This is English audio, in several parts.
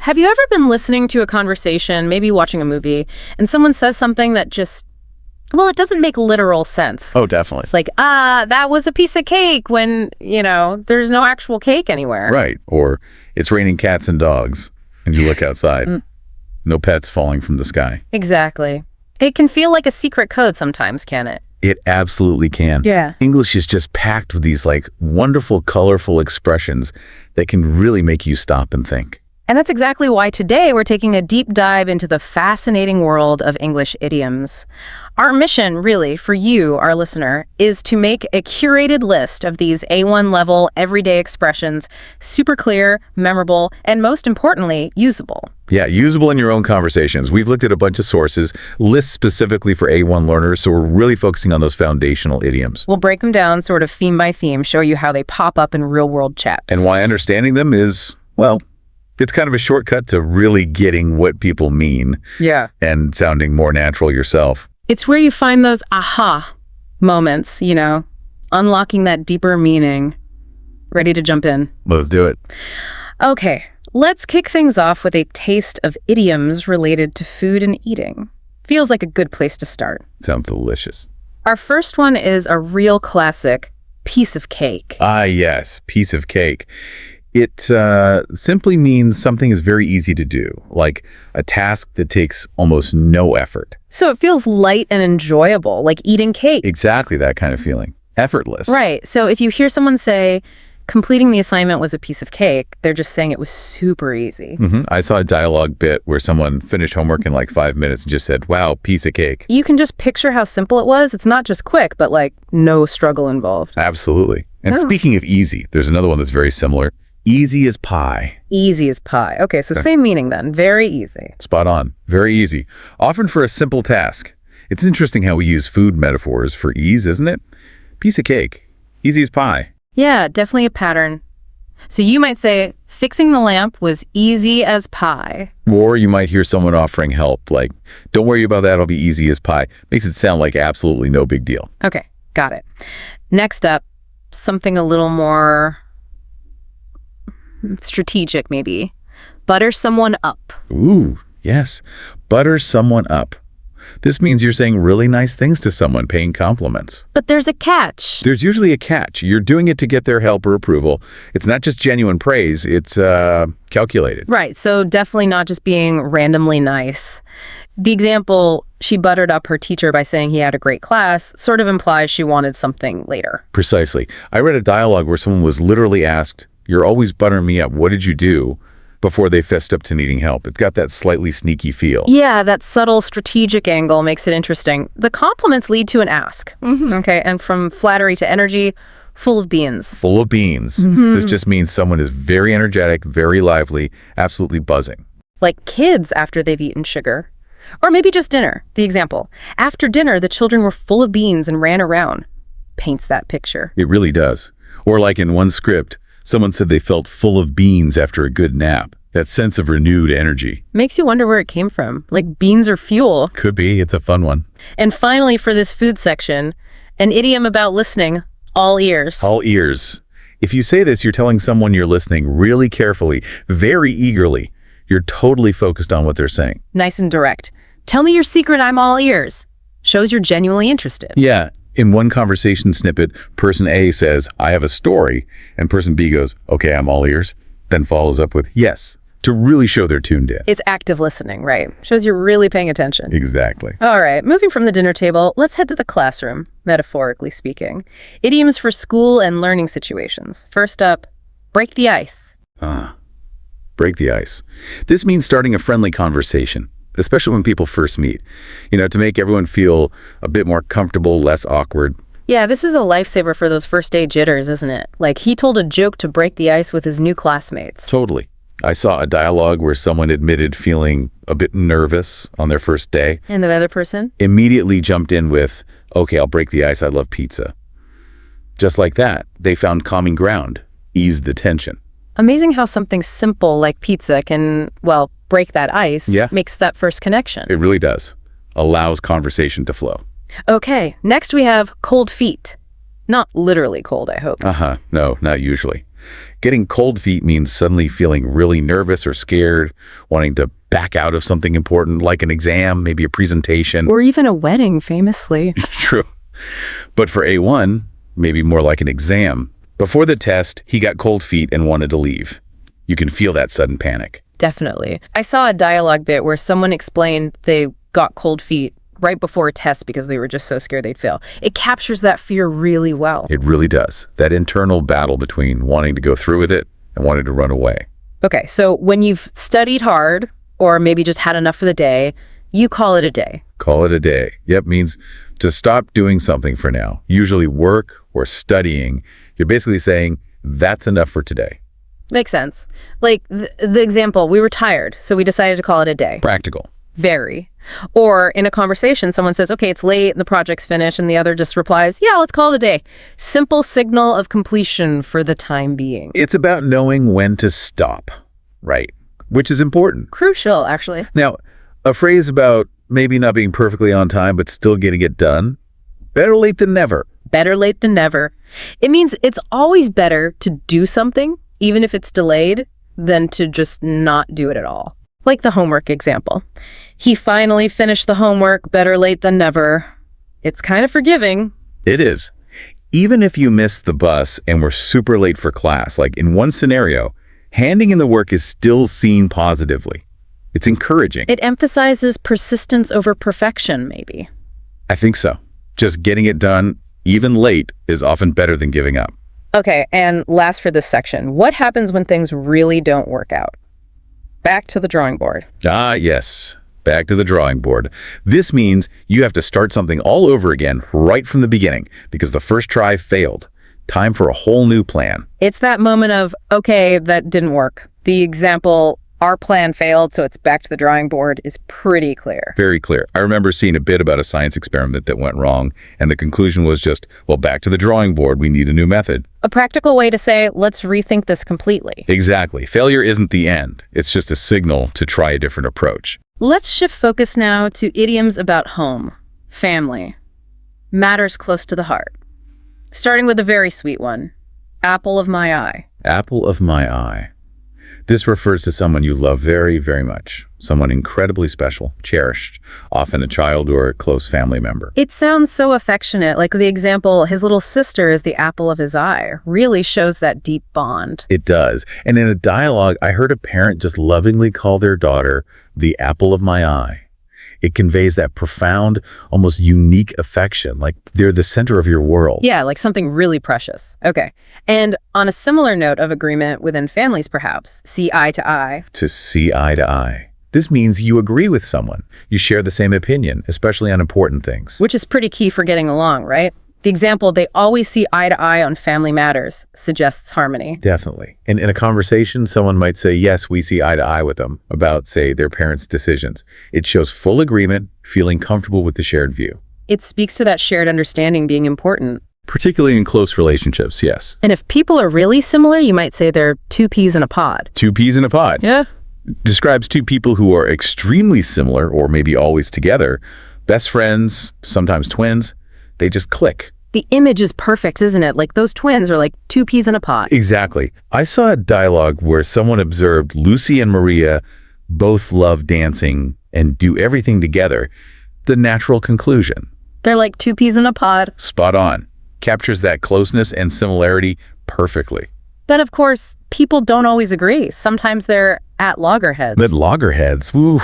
Have you ever been listening to a conversation, maybe watching a movie, and someone says something that just, well, it doesn't make literal sense? Oh, definitely. It's like, that was a piece of cake when, there's no actual cake anywhere. Right. Or it's raining cats and dogs, and you look outside. No pets falling from the sky. Exactly. It can feel like a secret code sometimes, can it? It absolutely can. Yeah. English is just packed with these wonderful, colorful expressions that can really make you stop and think. And that's exactly why today we're taking a deep dive into the fascinating world of English idioms. Our mission, really, for you, our listener, is to make a curated list of these A1 level everyday expressions, super clear, memorable, and most importantly, usable. Yeah, usable in your own conversations. We've looked at a bunch of sources, lists specifically for A1 learners, so we're really focusing on those foundational idioms. We'll break them down sort of theme by theme, show you how they pop up in real-world chats. And why understanding them is, well, it's kind of a shortcut to really getting what people mean. Yeah. And sounding more natural yourself. It's where you find those aha moments, unlocking that deeper meaning. Ready to jump in? Let's do it. Okay, let's kick things off with a taste of idioms related to food and eating. Feels like a good place to start. Sounds delicious. Our first one is a real classic, piece of cake. Ah, yes, piece of cake. It simply means something is very easy to do, like a task that takes almost no effort. So it feels light and enjoyable, like eating cake. Exactly that kind of feeling. Effortless. Right. So if you hear someone say, completing the assignment was a piece of cake, they're just saying it was super easy. I saw a dialogue bit where someone finished homework in 5 minutes and just said, wow, piece of cake. You can just picture how simple it was. It's not just quick, but no struggle involved. Absolutely. And speaking of easy, there's another one that's very similar. Easy as pie. Easy as pie. Okay, so same meaning then. Very easy. Spot on. Very easy. Often for a simple task. It's interesting how we use food metaphors for ease, isn't it? Piece of cake. Easy as pie. Yeah, definitely a pattern. So you might say, fixing the lamp was easy as pie. Or you might hear someone offering help, like, don't worry about that, it'll be easy as pie. Makes it sound like absolutely no big deal. Okay, got it. Next up, something a little more strategic, maybe. Butter someone up. Ooh, yes. Butter someone up. This means you're saying really nice things to someone, paying compliments. But there's a catch. There's usually a catch. You're doing it to get their help or approval. It's not just genuine praise, it's calculated. Right, so definitely not just being randomly nice. The example, she buttered up her teacher by saying he had a great class, sort of implies she wanted something later. Precisely. I read a dialogue where someone was literally asked, "You're always buttering me up. What did you do?" before they fessed up to needing help. It's got that slightly sneaky feel. Yeah, that subtle strategic angle makes it interesting. The compliments lead to an ask. Okay, and from flattery to energy, full of beans. Full of beans. This just means someone is very energetic, very lively, absolutely buzzing. Like kids after they've eaten sugar. Or maybe just dinner. The example, after dinner, the children were full of beans and ran around. Paints that picture. It really does. Or like in one script, someone said they felt full of beans after a good nap. That sense of renewed energy. Makes you wonder where it came from. Like beans are fuel. Could be. It's a fun one. And finally, for this food section, an idiom about listening, all ears. All ears. If you say this, you're telling someone you're listening really carefully, very eagerly. You're totally focused on what they're saying. Nice and direct. Tell me your secret, I'm all ears. Shows you're genuinely interested. Yeah. In one conversation snippet, person A says, I have a story, and person B goes, okay, I'm all ears, then follows up with yes, to really show they're tuned in. It's active listening, right? Shows you're really paying attention. Exactly. All right, moving from the dinner table, let's head to the classroom, metaphorically speaking. Idioms for school and learning situations. First up, break the ice. Break the ice. This means starting a friendly conversation, especially when people first meet, to make everyone feel a bit more comfortable, less awkward. Yeah, this is a lifesaver for those first day jitters, isn't it? Like he told a joke to break the ice with his new classmates. Totally. I saw a dialogue where someone admitted feeling a bit nervous on their first day. And the other person? Immediately jumped in with, okay, I'll break the ice, I love pizza. Just like that, they found calming ground, eased the tension. Amazing how something simple like pizza can, break that ice, makes that first connection. It really does. Allows conversation to flow. Okay, next we have cold feet. Not literally cold, I hope. No, not usually. Getting cold feet means suddenly feeling really nervous or scared, wanting to back out of something important like an exam, maybe a presentation. Or even a wedding, famously. True. But for A1, maybe more like an exam. Before the test, he got cold feet and wanted to leave. You can feel that sudden panic. Definitely. I saw a dialogue bit where someone explained they got cold feet right before a test because they were just so scared they'd fail. It captures that fear really well. It really does. That internal battle between wanting to go through with it and wanting to run away. Okay, so when you've studied hard or maybe just had enough for the day, you call it a day. Call it a day. Yep, means to stop doing something for now. Usually work or studying. You're basically saying, that's enough for today. Makes sense. Like the example, we were tired, so we decided to call it a day. Practical. Very. Or in a conversation, someone says, okay, it's late and the project's finished, and the other just replies, yeah, let's call it a day. Simple signal of completion for the time being. It's about knowing when to stop, right? Which is important. Crucial, actually. Now, a phrase about maybe not being perfectly on time but still getting it done, better late than never. Better late than never. It means it's always better to do something, even if it's delayed, than to just not do it at all. Like the homework example. He finally finished the homework, better late than never. It's kind of forgiving. It is. Even if you missed the bus and were super late for class, like in one scenario, handing in the work is still seen positively. It's encouraging. It emphasizes persistence over perfection, maybe. I think so. Just getting it done, even late, is often better than giving up. Okay, and last for this section, what happens when things really don't work out? Back to the drawing board. Ah, yes. Back to the drawing board. This means you have to start something all over again right from the beginning because the first try failed. Time for a whole new plan. It's that moment of, okay, that didn't work. The example, our plan failed, so it's back to the drawing board, is pretty clear. Very clear. I remember seeing a bit about a science experiment that went wrong, and the conclusion was just, well, back to the drawing board, we need a new method. A practical way to say, let's rethink this completely. Exactly. Failure isn't the end. It's just a signal to try a different approach. Let's shift focus now to idioms about home, family, matters close to the heart. Starting with a very sweet one, apple of my eye. Apple of my eye. This refers to someone you love very, very much. Someone incredibly special, cherished, often a child or a close family member. It sounds so affectionate, like the example, his little sister is the apple of his eye, really shows that deep bond. It does. And in a dialogue, I heard a parent just lovingly call their daughter the apple of my eye. It conveys that profound, almost unique affection, like they're the center of your world. Yeah, like something really precious. Okay. And on a similar note of agreement within families, perhaps, see eye to eye. To see eye to eye. This means you agree with someone. You share the same opinion, especially on important things. Which is pretty key for getting along, right? The example, they always see eye to eye on family matters, suggests harmony. Definitely. And in a conversation, someone might say, yes, we see eye to eye with them about, say, their parents' decisions. It shows full agreement, feeling comfortable with the shared view. It speaks to that shared understanding being important. Particularly in close relationships, yes. And if people are really similar, you might say they're two peas in a pod. Two peas in a pod. Yeah. Describes two people who are extremely similar or maybe always together, best friends, sometimes twins. They just click. The image is perfect, isn't it? Like those twins are like two peas in a pod. Exactly. I saw a dialogue where someone observed Lucy and Maria both love dancing and do everything together. The natural conclusion. They're like two peas in a pod. Spot on. Captures that closeness and similarity perfectly. But of course, people don't always agree. Sometimes they're at loggerheads. At loggerheads, woo.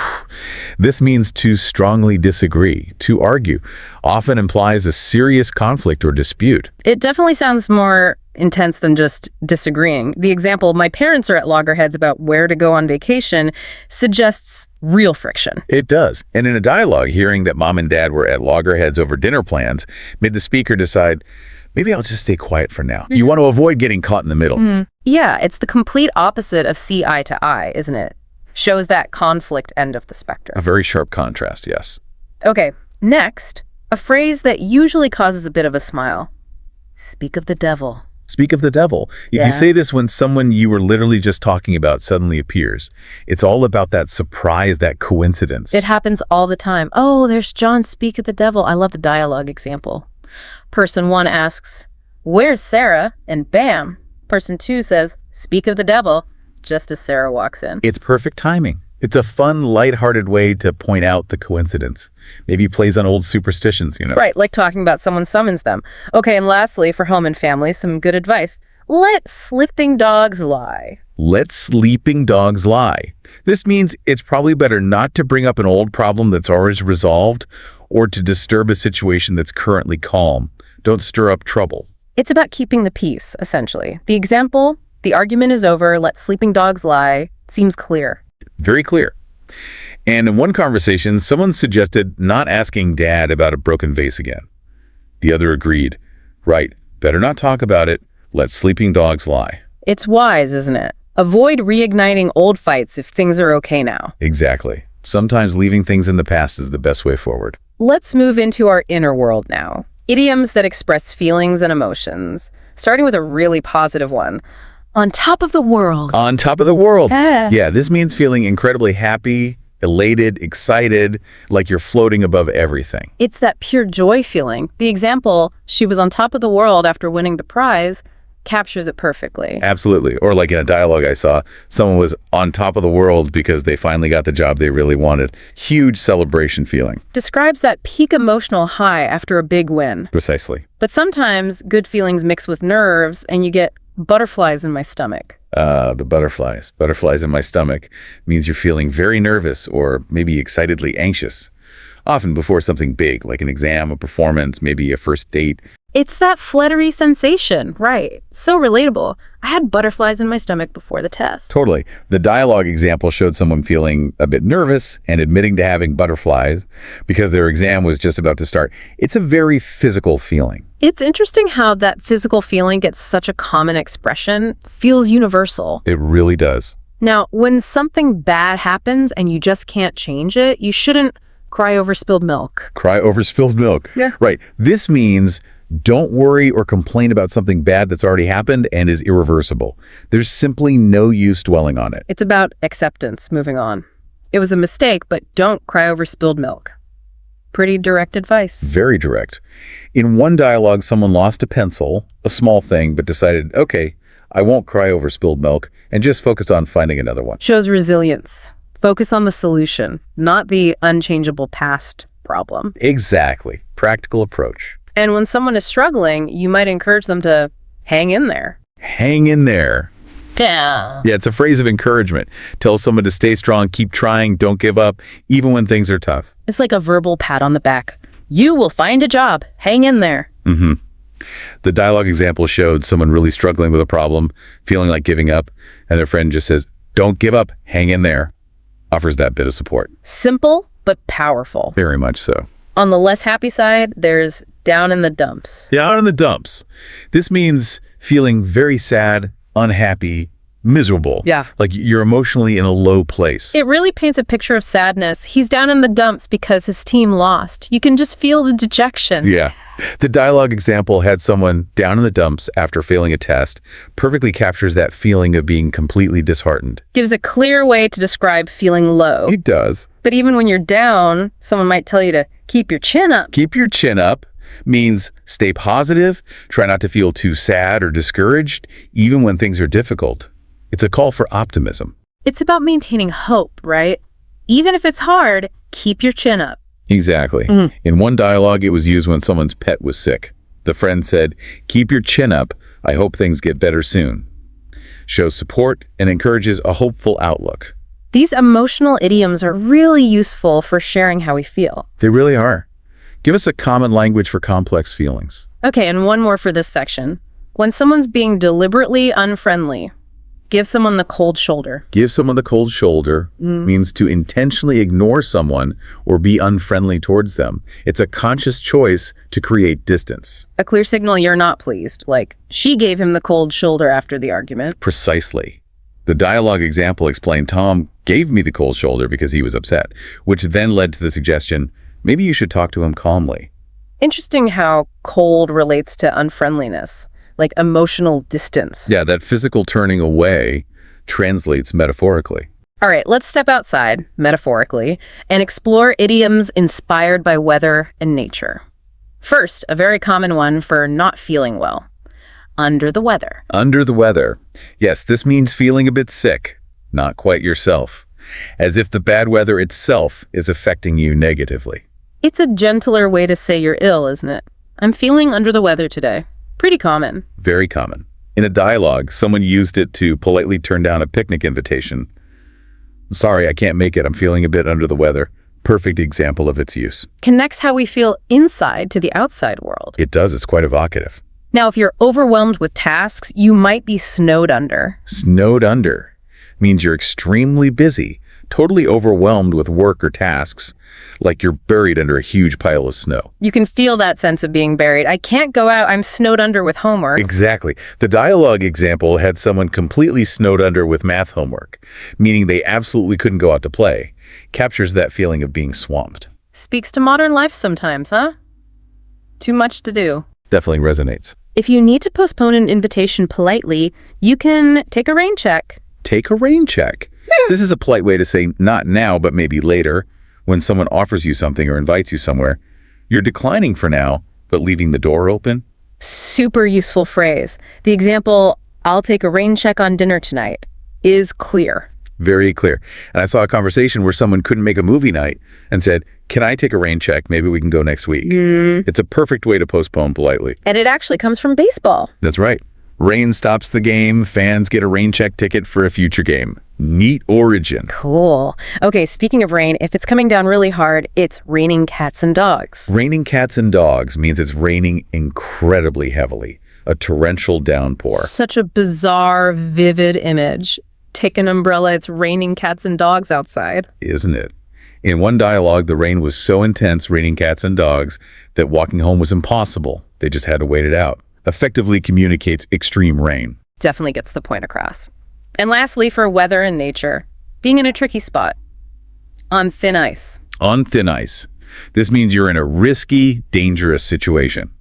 This means to strongly disagree, to argue. Often implies a serious conflict or dispute. It definitely sounds more intense than just disagreeing. The example, my parents are at loggerheads about where to go on vacation, suggests real friction. It does. And in a dialogue, hearing that mom and dad were at loggerheads over dinner plans made the speaker decide, maybe I'll just stay quiet for now. You want to avoid getting caught in the middle. Yeah, it's the complete opposite of see eye to eye, isn't it? Shows that conflict end of the spectrum. A very sharp contrast, yes. Okay, next, a phrase that usually causes a bit of a smile. Speak of the devil. Speak of the devil. Yeah. You say this when someone you were literally just talking about suddenly appears. It's all about that surprise, that coincidence. It happens all the time. Oh, there's John, speak of the devil. I love the dialogue example. Person one asks, where's Sarah? And bam, Person 2 says, "Speak of the devil," just as Sarah walks in. It's perfect timing. It's a fun, lighthearted way to point out the coincidence. Maybe plays on old superstitions, Right, like talking about someone summons them. Okay, and lastly, for home and family, some good advice. Let sleeping dogs lie. Let sleeping dogs lie. This means it's probably better not to bring up an old problem that's already resolved or to disturb a situation that's currently calm. Don't stir up trouble. It's about keeping the peace, essentially. The example, the argument is over, let sleeping dogs lie, seems clear. Very clear. And in one conversation, someone suggested not asking Dad about a broken vase again. The other agreed. Right, better not talk about it. Let sleeping dogs lie. It's wise, isn't it? Avoid reigniting old fights if things are okay now. Exactly. Sometimes leaving things in the past is the best way forward. Let's move into our inner world now. Idioms that express feelings and emotions, starting with a really positive one. On top of the world. On top of the world. Ah. Yeah, this means feeling incredibly happy, elated, excited, like you're floating above everything. It's that pure joy feeling. The example, she was on top of the world after winning the prize, captures it perfectly. Absolutely. Or like in a dialogue I saw, someone was on top of the world because they finally got the job they really wanted. Huge celebration feeling. Describes that peak emotional high after a big win. Precisely. But sometimes good feelings mix with nerves and you get butterflies in my stomach. The butterflies. Butterflies in my stomach means you're feeling very nervous or maybe excitedly anxious. Often before something big, like an exam, a performance, maybe a first date. It's that fluttery sensation, right? So relatable. I had butterflies in my stomach before the test. Totally. The dialogue example showed someone feeling a bit nervous and admitting to having butterflies because their exam was just about to start. It's a very physical feeling. It's interesting how that physical feeling gets such a common expression, feels universal. It really does. Now, when something bad happens and you just can't change it, you shouldn't cry over spilled milk. Cry over spilled milk. Yeah. Right. This means don't worry or complain about something bad that's already happened and is irreversible. There's simply no use dwelling on it. It's about acceptance, moving on. It was a mistake, but don't cry over spilled milk. Pretty direct advice. Very direct. In one dialogue, someone lost a pencil, a small thing, but decided, okay, I won't cry over spilled milk, and just focused on finding another one. Shows resilience. Focus on the solution, not the unchangeable past problem. Exactly. Practical approach. And when someone is struggling, you might encourage them to hang in there. Hang in there. Yeah. Yeah, it's a phrase of encouragement. Tell someone to stay strong, keep trying, don't give up, even when things are tough. It's like a verbal pat on the back. You will find a job. Hang in there. Mm-hmm. The dialogue example showed someone really struggling with a problem, feeling like giving up, and their friend just says, don't give up, hang in there. Offers that bit of support. Simple, but powerful. Very much so. On the less happy side, there's down in the dumps. Down in the dumps. This means feeling very sad, unhappy, miserable. Yeah. Like you're emotionally in a low place. It really paints a picture of sadness. He's down in the dumps because his team lost. You can just feel the dejection. Yeah. The dialogue example had someone down in the dumps after failing a test. Perfectly captures that feeling of being completely disheartened. Gives a clear way to describe feeling low. It does. But even when you're down, someone might tell you to keep your chin up. Keep your chin up means stay positive, try not to feel too sad or discouraged, even when things are difficult. It's a call for optimism. It's about maintaining hope, right? Even if it's hard, keep your chin up. Exactly. In one dialogue, it was used when someone's pet was sick. The friend said, keep your chin up. I hope things get better soon. Shows support and encourages a hopeful outlook. These emotional idioms are really useful for sharing how we feel. They really are. Give us a common language for complex feelings. Okay, and one more for this section. When someone's being deliberately unfriendly, give someone the cold shoulder. Give someone the cold shoulder means to intentionally ignore someone or be unfriendly towards them. It's a conscious choice to create distance. A clear signal you're not pleased, like she gave him the cold shoulder after the argument. Precisely. The dialogue example explained Tom gave me the cold shoulder because he was upset, which then led to the suggestion, maybe you should talk to him calmly. Interesting how cold relates to unfriendliness, like emotional distance. Yeah, that physical turning away translates metaphorically. All right, let's step outside, metaphorically, and explore idioms inspired by weather and nature. First, a very common one for not feeling well. under the weather. Under the weather. Yes, this means feeling a bit sick, not quite yourself, as if the bad weather itself is affecting you negatively. It's a gentler way to say you're ill, isn't it? I'm feeling under the weather today. Pretty common. Very common. In a dialogue, someone used it to politely turn down a picnic invitation. Sorry, I can't make it. I'm feeling a bit under the weather. Perfect example of its use. Connects how we feel inside to the outside world. It does. It's quite evocative. Now, if you're overwhelmed with tasks, you might be snowed under. Snowed under means you're extremely busy, totally overwhelmed with work or tasks, like you're buried under a huge pile of snow. You can feel that sense of being buried. I can't go out. I'm snowed under with homework. Exactly. The dialogue example had someone completely snowed under with math homework, meaning they absolutely couldn't go out to play. Captures that feeling of being swamped. Speaks to modern life sometimes, huh? Too much to do. Definitely resonates. If you need to postpone an invitation politely, you can take a rain check. Take a rain check. This is a polite way to say not now, but maybe later. When someone offers you something or invites you somewhere, you're declining for now, but leaving the door open. Super useful phrase. The example, I'll take a rain check on dinner tonight, is clear. Very clear. And I saw a conversation where someone couldn't make a movie night and said, can I take a rain check? Maybe we can go next week. It's a perfect way to postpone politely. And it actually comes from baseball. That's right. Rain stops the game. Fans get a rain check ticket for a future game. Neat origin. Cool. Okay, speaking of rain, if it's coming down really hard, it's raining cats and dogs. Raining cats and dogs means it's raining incredibly heavily. A torrential downpour. Such a bizarre, vivid image. Take an umbrella, it's raining cats and dogs outside. Isn't it? In one dialogue, the rain was so intense, raining cats and dogs, that walking home was impossible. They just had to wait it out. Effectively communicates extreme rain. Definitely gets the point across. And lastly, for weather and nature, being in a tricky spot. On thin ice. On thin ice. This means you're in a risky, dangerous situation.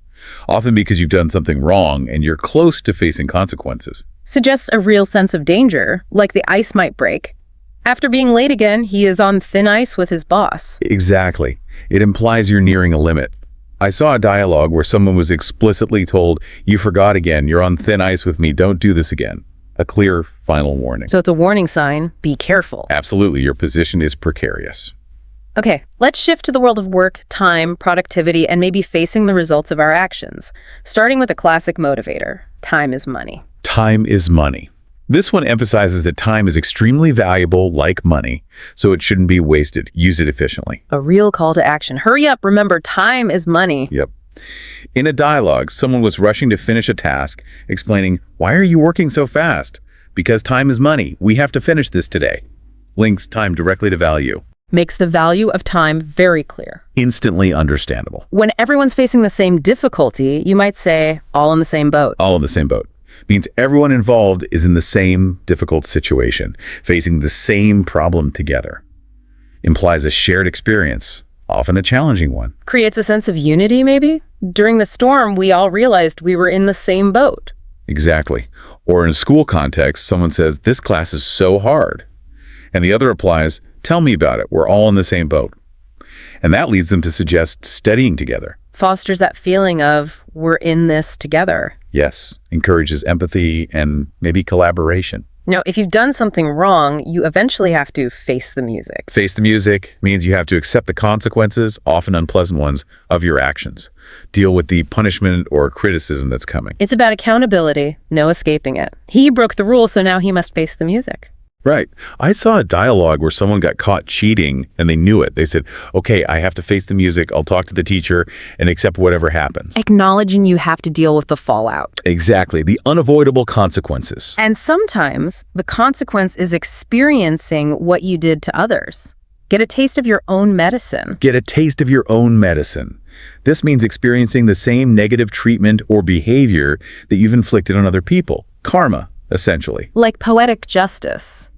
Often because you've done something wrong and you're close to facing consequences. Suggests a real sense of danger, like the ice might break. After being late again, he is on thin ice with his boss. Exactly. It implies you're nearing a limit. I saw a dialogue where someone was explicitly told, you forgot again, you're on thin ice with me, don't do this again. A clear final warning. So it's a warning sign, be careful. Absolutely, your position is precarious. Okay, let's shift to the world of work, time, productivity, and maybe facing the results of our actions. Starting with a classic motivator, time is money. Time is money. This one emphasizes that time is extremely valuable, like money, so it shouldn't be wasted. Use it efficiently. A real call to action. Hurry up, remember, time is money. Yep. In a dialogue, someone was rushing to finish a task, explaining, why are you working so fast? Because time is money. We have to finish this today. Links time directly to value. Makes the value of time very clear. Instantly understandable. When everyone's facing the same difficulty, you might say, all in the same boat. All in the same boat. Means everyone involved is in the same difficult situation, facing the same problem together. Implies a shared experience, often a challenging one. Creates a sense of unity, maybe? During the storm, we all realized we were in the same boat. Exactly. Or in a school context, someone says, this class is so hard. And the other replies, tell me about it. We're all in the same boat. And that leads them to suggest studying together. Fosters that feeling of, we're in this together. Yes, encourages empathy and maybe collaboration. Now, if you've done something wrong, you eventually have to face the music. Face the music means you have to accept the consequences, often unpleasant ones, of your actions. Deal with the punishment or criticism that's coming. It's about accountability, no escaping it. He broke the rule, so now he must face the music. Right. I saw a dialogue where someone got caught cheating and they knew it. They said, okay, I have to face the music. I'll talk to the teacher and accept whatever happens. Acknowledging you have to deal with the fallout. Exactly. The unavoidable consequences. And sometimes the consequence is experiencing what you did to others. Get a taste of your own medicine. Get a taste of your own medicine. This means experiencing the same negative treatment or behavior that you've inflicted on other people. Karma, essentially. Like poetic justice.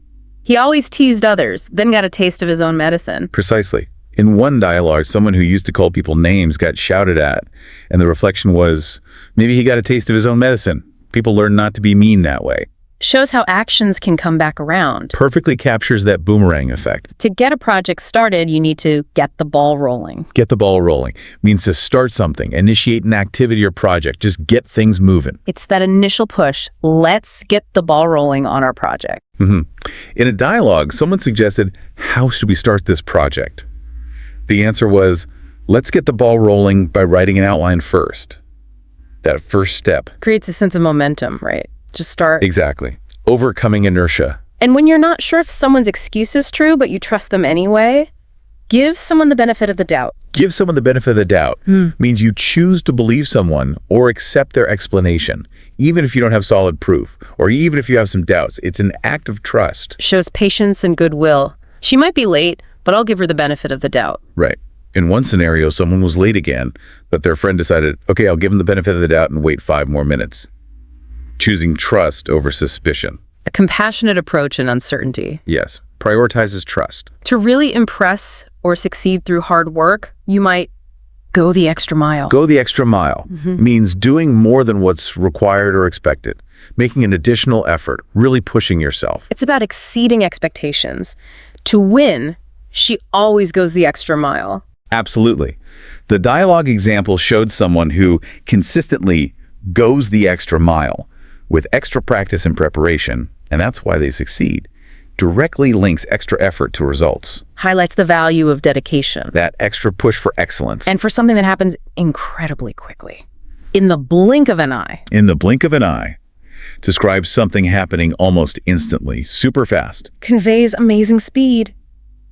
He always teased others, then got a taste of his own medicine. Precisely. In one dialogue, someone who used to call people names got shouted at, and the reflection was, maybe he got a taste of his own medicine. People learn not to be mean that way. Shows how actions can come back around. Perfectly captures that boomerang effect. To get a project started, you need to get the ball rolling. Get the ball rolling means to start something, initiate an activity or project, just get things moving. It's that initial push. Let's get the ball rolling on our project. In a dialogue, someone suggested, how should we start this project? The answer was, let's get the ball rolling by writing an outline first. That first step. Creates a sense of momentum, right? Just start. Exactly. Overcoming inertia. And when you're not sure if someone's excuse is true, but you trust them anyway, give someone the benefit of the doubt. Give someone the benefit of the doubt means you choose to believe someone or accept their explanation, even if you don't have solid proof, or even if you have some doubts. It's an act of trust. Shows patience and goodwill. She might be late, but I'll give her the benefit of the doubt. Right. In one scenario, someone was late again, but their friend decided, okay, I'll give them the benefit of the doubt and wait 5 more minutes. Choosing trust over suspicion. A compassionate approach in uncertainty. Yes. Prioritizes trust. To really impress or succeed through hard work, you might go the extra mile. Go the extra mile means doing more than what's required or expected, making an additional effort, really pushing yourself. It's about exceeding expectations. To win, she always goes the extra mile. Absolutely. The dialogue example showed someone who consistently goes the extra mile with extra practice and preparation, and that's why they succeed. Directly links extra effort to results. Highlights the value of dedication. That extra push for excellence. And for something that happens incredibly quickly. In the blink of an eye. In the blink of an eye. Describes something happening almost instantly, super fast. Conveys amazing speed.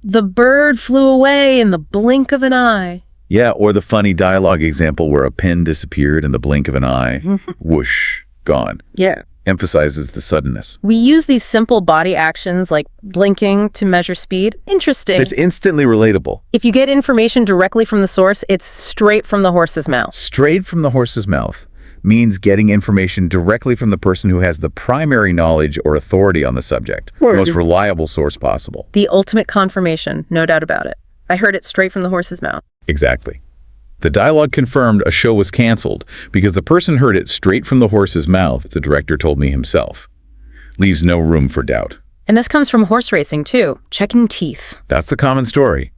The bird flew away in the blink of an eye. Yeah, or the funny dialogue example where a pen disappeared in the blink of an eye. Whoosh, gone. Yeah. Emphasizes the suddenness. We use these simple body actions like blinking to measure speed. Interesting. It's instantly relatable. If you get information directly from the source, it's straight from the horse's mouth. Straight from the horse's mouth means getting information directly from the person who has the primary knowledge or authority on the subject. The most reliable source possible. The ultimate confirmation, no doubt about it. I heard it straight from the horse's mouth. Exactly. The dialogue confirmed a show was canceled because the person heard it straight from the horse's mouth, the director told me himself. Leaves no room for doubt. And this comes from horse racing, too. Checking teeth. That's the common story.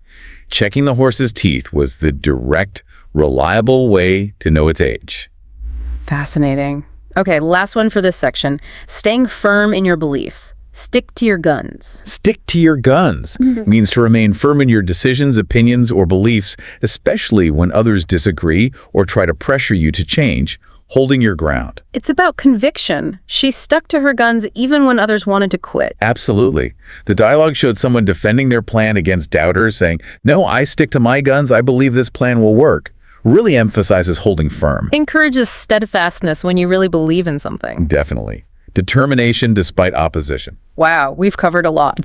Checking the horse's teeth was the direct, reliable way to know its age. Fascinating. Okay, last one for this section. Staying firm in your beliefs. Stick to your guns. Stick to your guns means to remain firm in your decisions, opinions, or beliefs, especially when others disagree or try to pressure you to change, holding your ground. It's about conviction. She stuck to her guns even when others wanted to quit. Absolutely. The dialogue showed someone defending their plan against doubters, saying, no, I stick to my guns. I believe this plan will work. Really emphasizes holding firm. Encourages steadfastness when you really believe in something. Definitely. Determination despite opposition. Wow, we've covered a lot.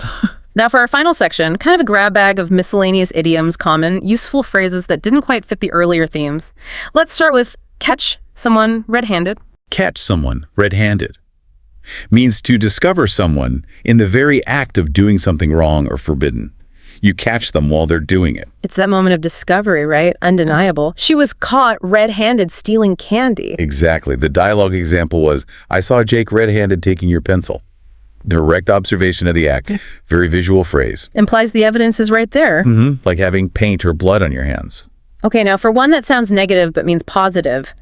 Now for our final section, kind of a grab bag of miscellaneous idioms, common, useful phrases that didn't quite fit the earlier themes. Let's start with catch someone red-handed. Catch someone red-handed means to discover someone in the very act of doing something wrong or forbidden. You catch them while they're doing it. It's that moment of discovery, right? Undeniable. She was caught red-handed stealing candy. Exactly. The dialogue example was, I saw Jake red-handed taking your pencil. Direct observation of the act. Very visual phrase. Implies the evidence is right there. Like having paint or blood on your hands. Okay, now for one that sounds negative but means positive,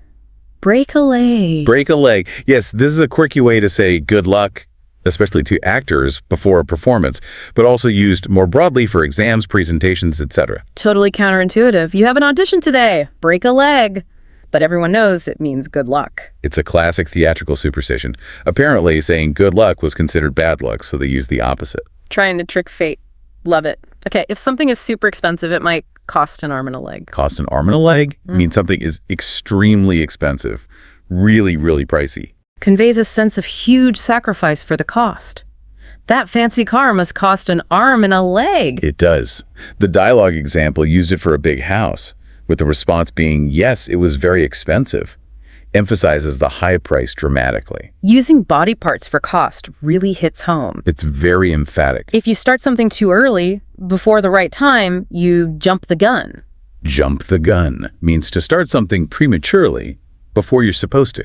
break a leg. Break a leg. Yes, this is a quirky way to say good luck, especially to actors before a performance, but also used more broadly for exams, presentations, etc. Totally counterintuitive. You have an audition today. Break a leg. But everyone knows it means good luck. It's a classic theatrical superstition. Apparently, saying good luck was considered bad luck, so they used the opposite. Trying to trick fate. Love it. Okay, if something is super expensive, it might cost an arm and a leg. Cost an arm and a leg means something is extremely expensive, really, really pricey. Conveys a sense of huge sacrifice for the cost. That fancy car must cost an arm and a leg. It does. The dialogue example used it for a big house, with the response being, yes, it was very expensive. Emphasizes the high price dramatically. Using body parts for cost really hits home. It's very emphatic. If you start something too early, before the right time, you jump the gun. Jump the gun means to start something prematurely before you're supposed to.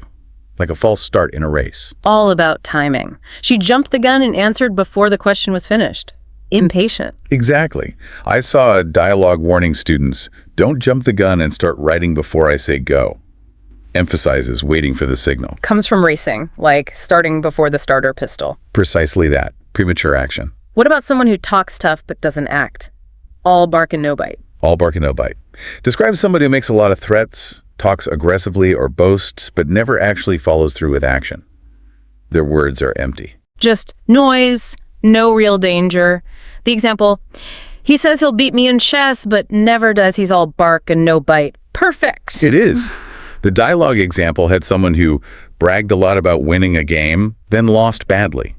like a false start in a race. All about timing. She jumped the gun and answered before the question was finished. Impatient. Exactly. I saw a dialogue warning students, don't jump the gun and start writing before I say go. Emphasizes waiting for the signal. Comes from racing, like starting before the starter pistol. Precisely that. Premature action. What about someone who talks tough but doesn't act? All bark and no bite. All bark and no bite. Describe somebody who makes a lot of threats, talks aggressively or boasts, but never actually follows through with action. Their words are empty. Just noise, no real danger. The example, he says he'll beat me in chess, but never does. He's all bark and no bite. Perfect. It is. The dialogue example had someone who bragged a lot about winning a game, then lost badly.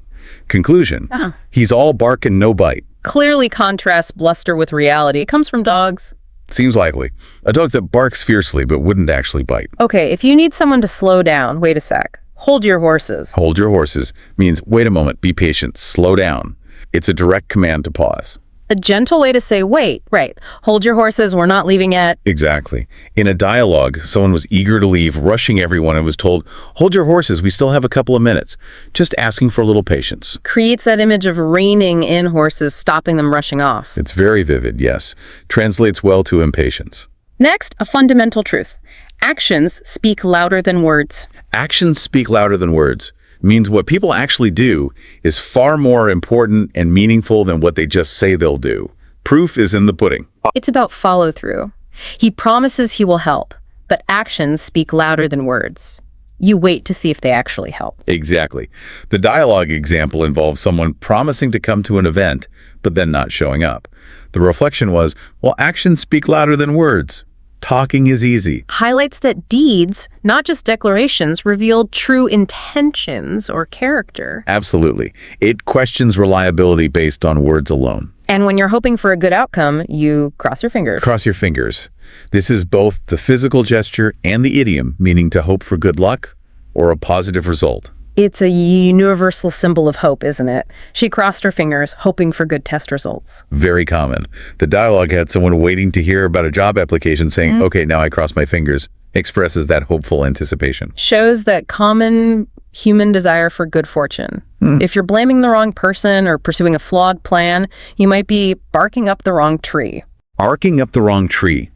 Conclusion, he's all bark and no bite. Clearly contrasts bluster with reality. It comes from dogs. Seems likely. A dog that barks fiercely but wouldn't actually bite. Okay, if you need someone to slow down, wait a sec. Hold your horses. Hold your horses means wait a moment, be patient, slow down. It's a direct command to pause. A gentle way to say wait, right. Hold your horses, we're not leaving yet. Exactly. In a dialogue, someone was eager to leave, rushing everyone and was told, hold your horses, we still have a couple of minutes. Just asking for a little patience. Creates that image of reining in horses, stopping them rushing off. It's very vivid, yes. Translates well to impatience. Next, a fundamental truth. Actions speak louder than words. Actions speak louder than words. Means what people actually do is far more important and meaningful than what they just say they'll do. Proof is in the pudding. It's about follow-through. He promises he will help, but actions speak louder than words. You wait to see if they actually help. Exactly. The dialogue example involves someone promising to come to an event, but then not showing up. The reflection was, well, actions speak louder than words. Talking is easy. Highlights that deeds, not just declarations, reveal true intentions or character. Absolutely. It questions reliability based on words alone. And when you're hoping for a good outcome, you cross your fingers. Cross your fingers. This is both the physical gesture and the idiom, meaning to hope for good luck or a positive result. It's a universal symbol of hope, isn't it? She crossed her fingers, hoping for good test results. Very common. The dialogue had someone waiting to hear about a job application saying, okay, now I cross my fingers, expresses that hopeful anticipation. Shows that common human desire for good fortune. If you're blaming the wrong person or pursuing a flawed plan, you might be barking up the wrong tree. Barking up the wrong tree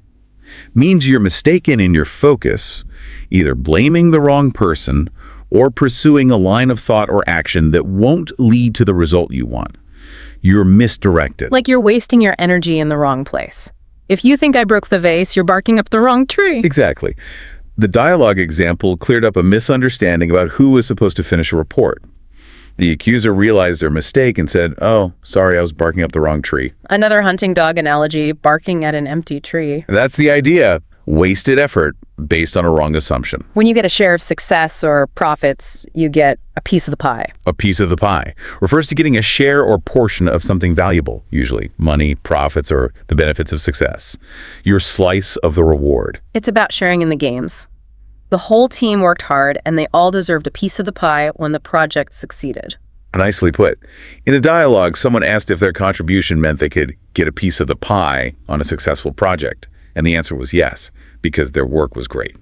means you're mistaken in your focus, either blaming the wrong person or pursuing a line of thought or action that won't lead to the result you want. You're misdirected. Like you're wasting your energy in the wrong place. If you think I broke the vase, you're barking up the wrong tree. Exactly. The dialogue example cleared up a misunderstanding about who was supposed to finish a report. The accuser realized their mistake and said, oh, sorry, I was barking up the wrong tree. Another hunting dog analogy, barking at an empty tree. That's the idea. Wasted effort based on a wrong assumption. When you get a share of success or profits, you get a piece of the pie. A piece of the pie refers to getting a share or portion of something valuable, usually money, profits, or the benefits of success. Your slice of the reward. It's about sharing in the games. The whole team worked hard, and they all deserved a piece of the pie when the project succeeded. Nicely put. In a dialogue, someone asked if their contribution meant they could get a piece of the pie on a successful project, and the answer was yes, because their work was great.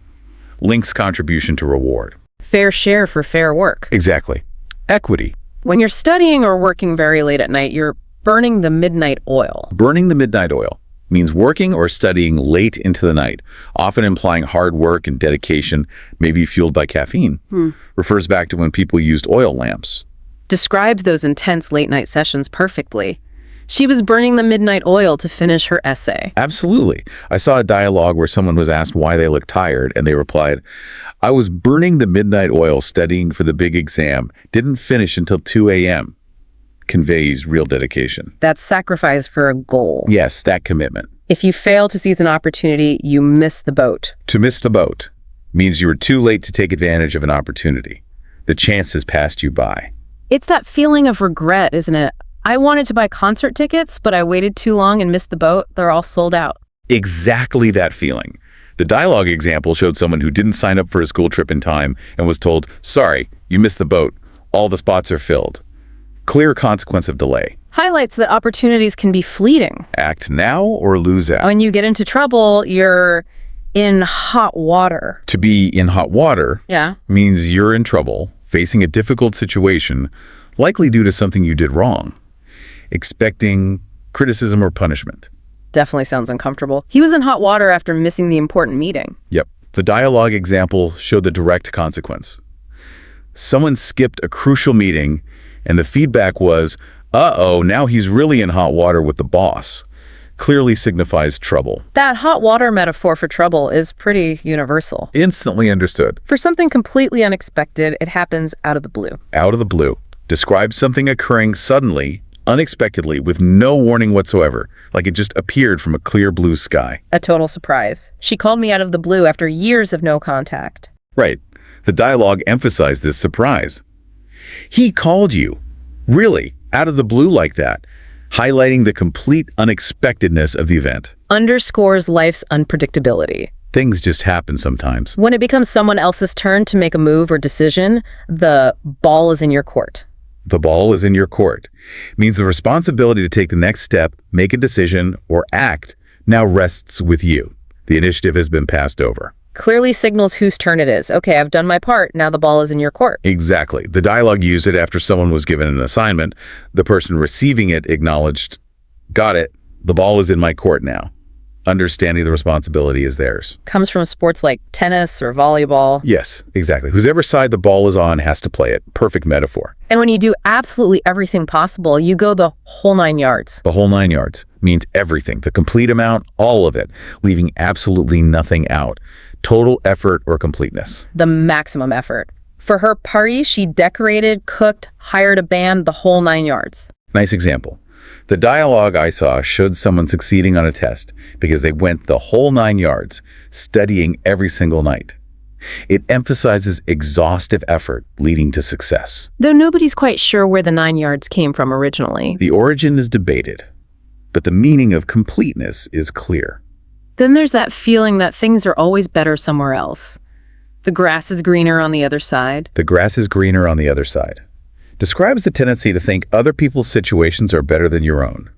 Links contribution to reward. Fair share for fair work. Exactly. Equity. When you're studying or working very late at night, you're burning the midnight oil. Burning the midnight oil means working or studying late into the night, often implying hard work and dedication, maybe fueled by caffeine. Refers back to when people used oil lamps. Describes those intense late-night sessions perfectly. She was burning the midnight oil to finish her essay. Absolutely. I saw a dialogue where someone was asked why they looked tired, and they replied, I was burning the midnight oil studying for the big exam. Didn't finish until 2 a.m. Conveys real dedication. That's sacrifice for a goal. Yes, that commitment. If you fail to seize an opportunity, you miss the boat. To miss the boat means you were too late to take advantage of an opportunity. The chance has passed you by. It's that feeling of regret, isn't it? I wanted to buy concert tickets, but I waited too long and missed the boat. They're all sold out. Exactly that feeling. The dialogue example showed someone who didn't sign up for a school trip in time and was told, sorry, you missed the boat. All the spots are filled. Clear consequence of delay. Highlights that opportunities can be fleeting. Act now or lose out. When you get into trouble, you're In hot water. To be in hot water Yeah. means you're in trouble, facing a difficult situation, likely due to something you did wrong, expecting criticism or punishment. Definitely sounds uncomfortable. He was in hot water after missing the important meeting. Yep. The dialogue example showed the direct consequence. Someone skipped a crucial meeting, and the feedback was, uh-oh, now he's really in hot water with the boss. Clearly signifies trouble. That hot water metaphor for trouble is pretty universal. Instantly understood. For something completely unexpected, it happens out of the blue. Out of the blue. Describes something occurring suddenly, unexpectedly, with no warning whatsoever, like it just appeared from a clear blue sky. A total surprise. She called me out of the blue after years of no contact. Right. The dialogue emphasized this surprise. He called you. Really, out of the blue like that, highlighting the complete unexpectedness of the event. Underscores life's unpredictability. Things just happen sometimes. When it becomes someone else's turn to make a move or decision, the ball is in your court. The ball is in your court. Means the responsibility to take the next step, make a decision, or act now rests with you. The initiative has been passed over. Clearly signals whose turn it is. Okay, I've done my part. Now the ball is in your court. Exactly. The dialogue used it after someone was given an assignment. The person receiving it acknowledged, got it, the ball is in my court now. Understanding the responsibility is theirs. Comes from sports like tennis or volleyball. Yes, exactly. Whoever side the ball is on has to play it. Perfect metaphor. And when you do absolutely everything possible, you go the whole 9 yards. The whole 9 yards means everything, the complete amount, all of it, leaving absolutely nothing out. Total effort or completeness. The maximum effort. For her party, she decorated, cooked, hired a band, the whole 9 yards. Nice example. The dialogue I saw showed someone succeeding on a test because they went the whole 9 yards, studying every single night. It emphasizes exhaustive effort leading to success. Though nobody's quite sure where the 9 yards came from originally. The origin is debated, but the meaning of completeness is clear. Then there's that feeling that things are always better somewhere else. The grass is greener on the other side. The grass is greener on the other side. Describes the tendency to think other people's situations are better than your own,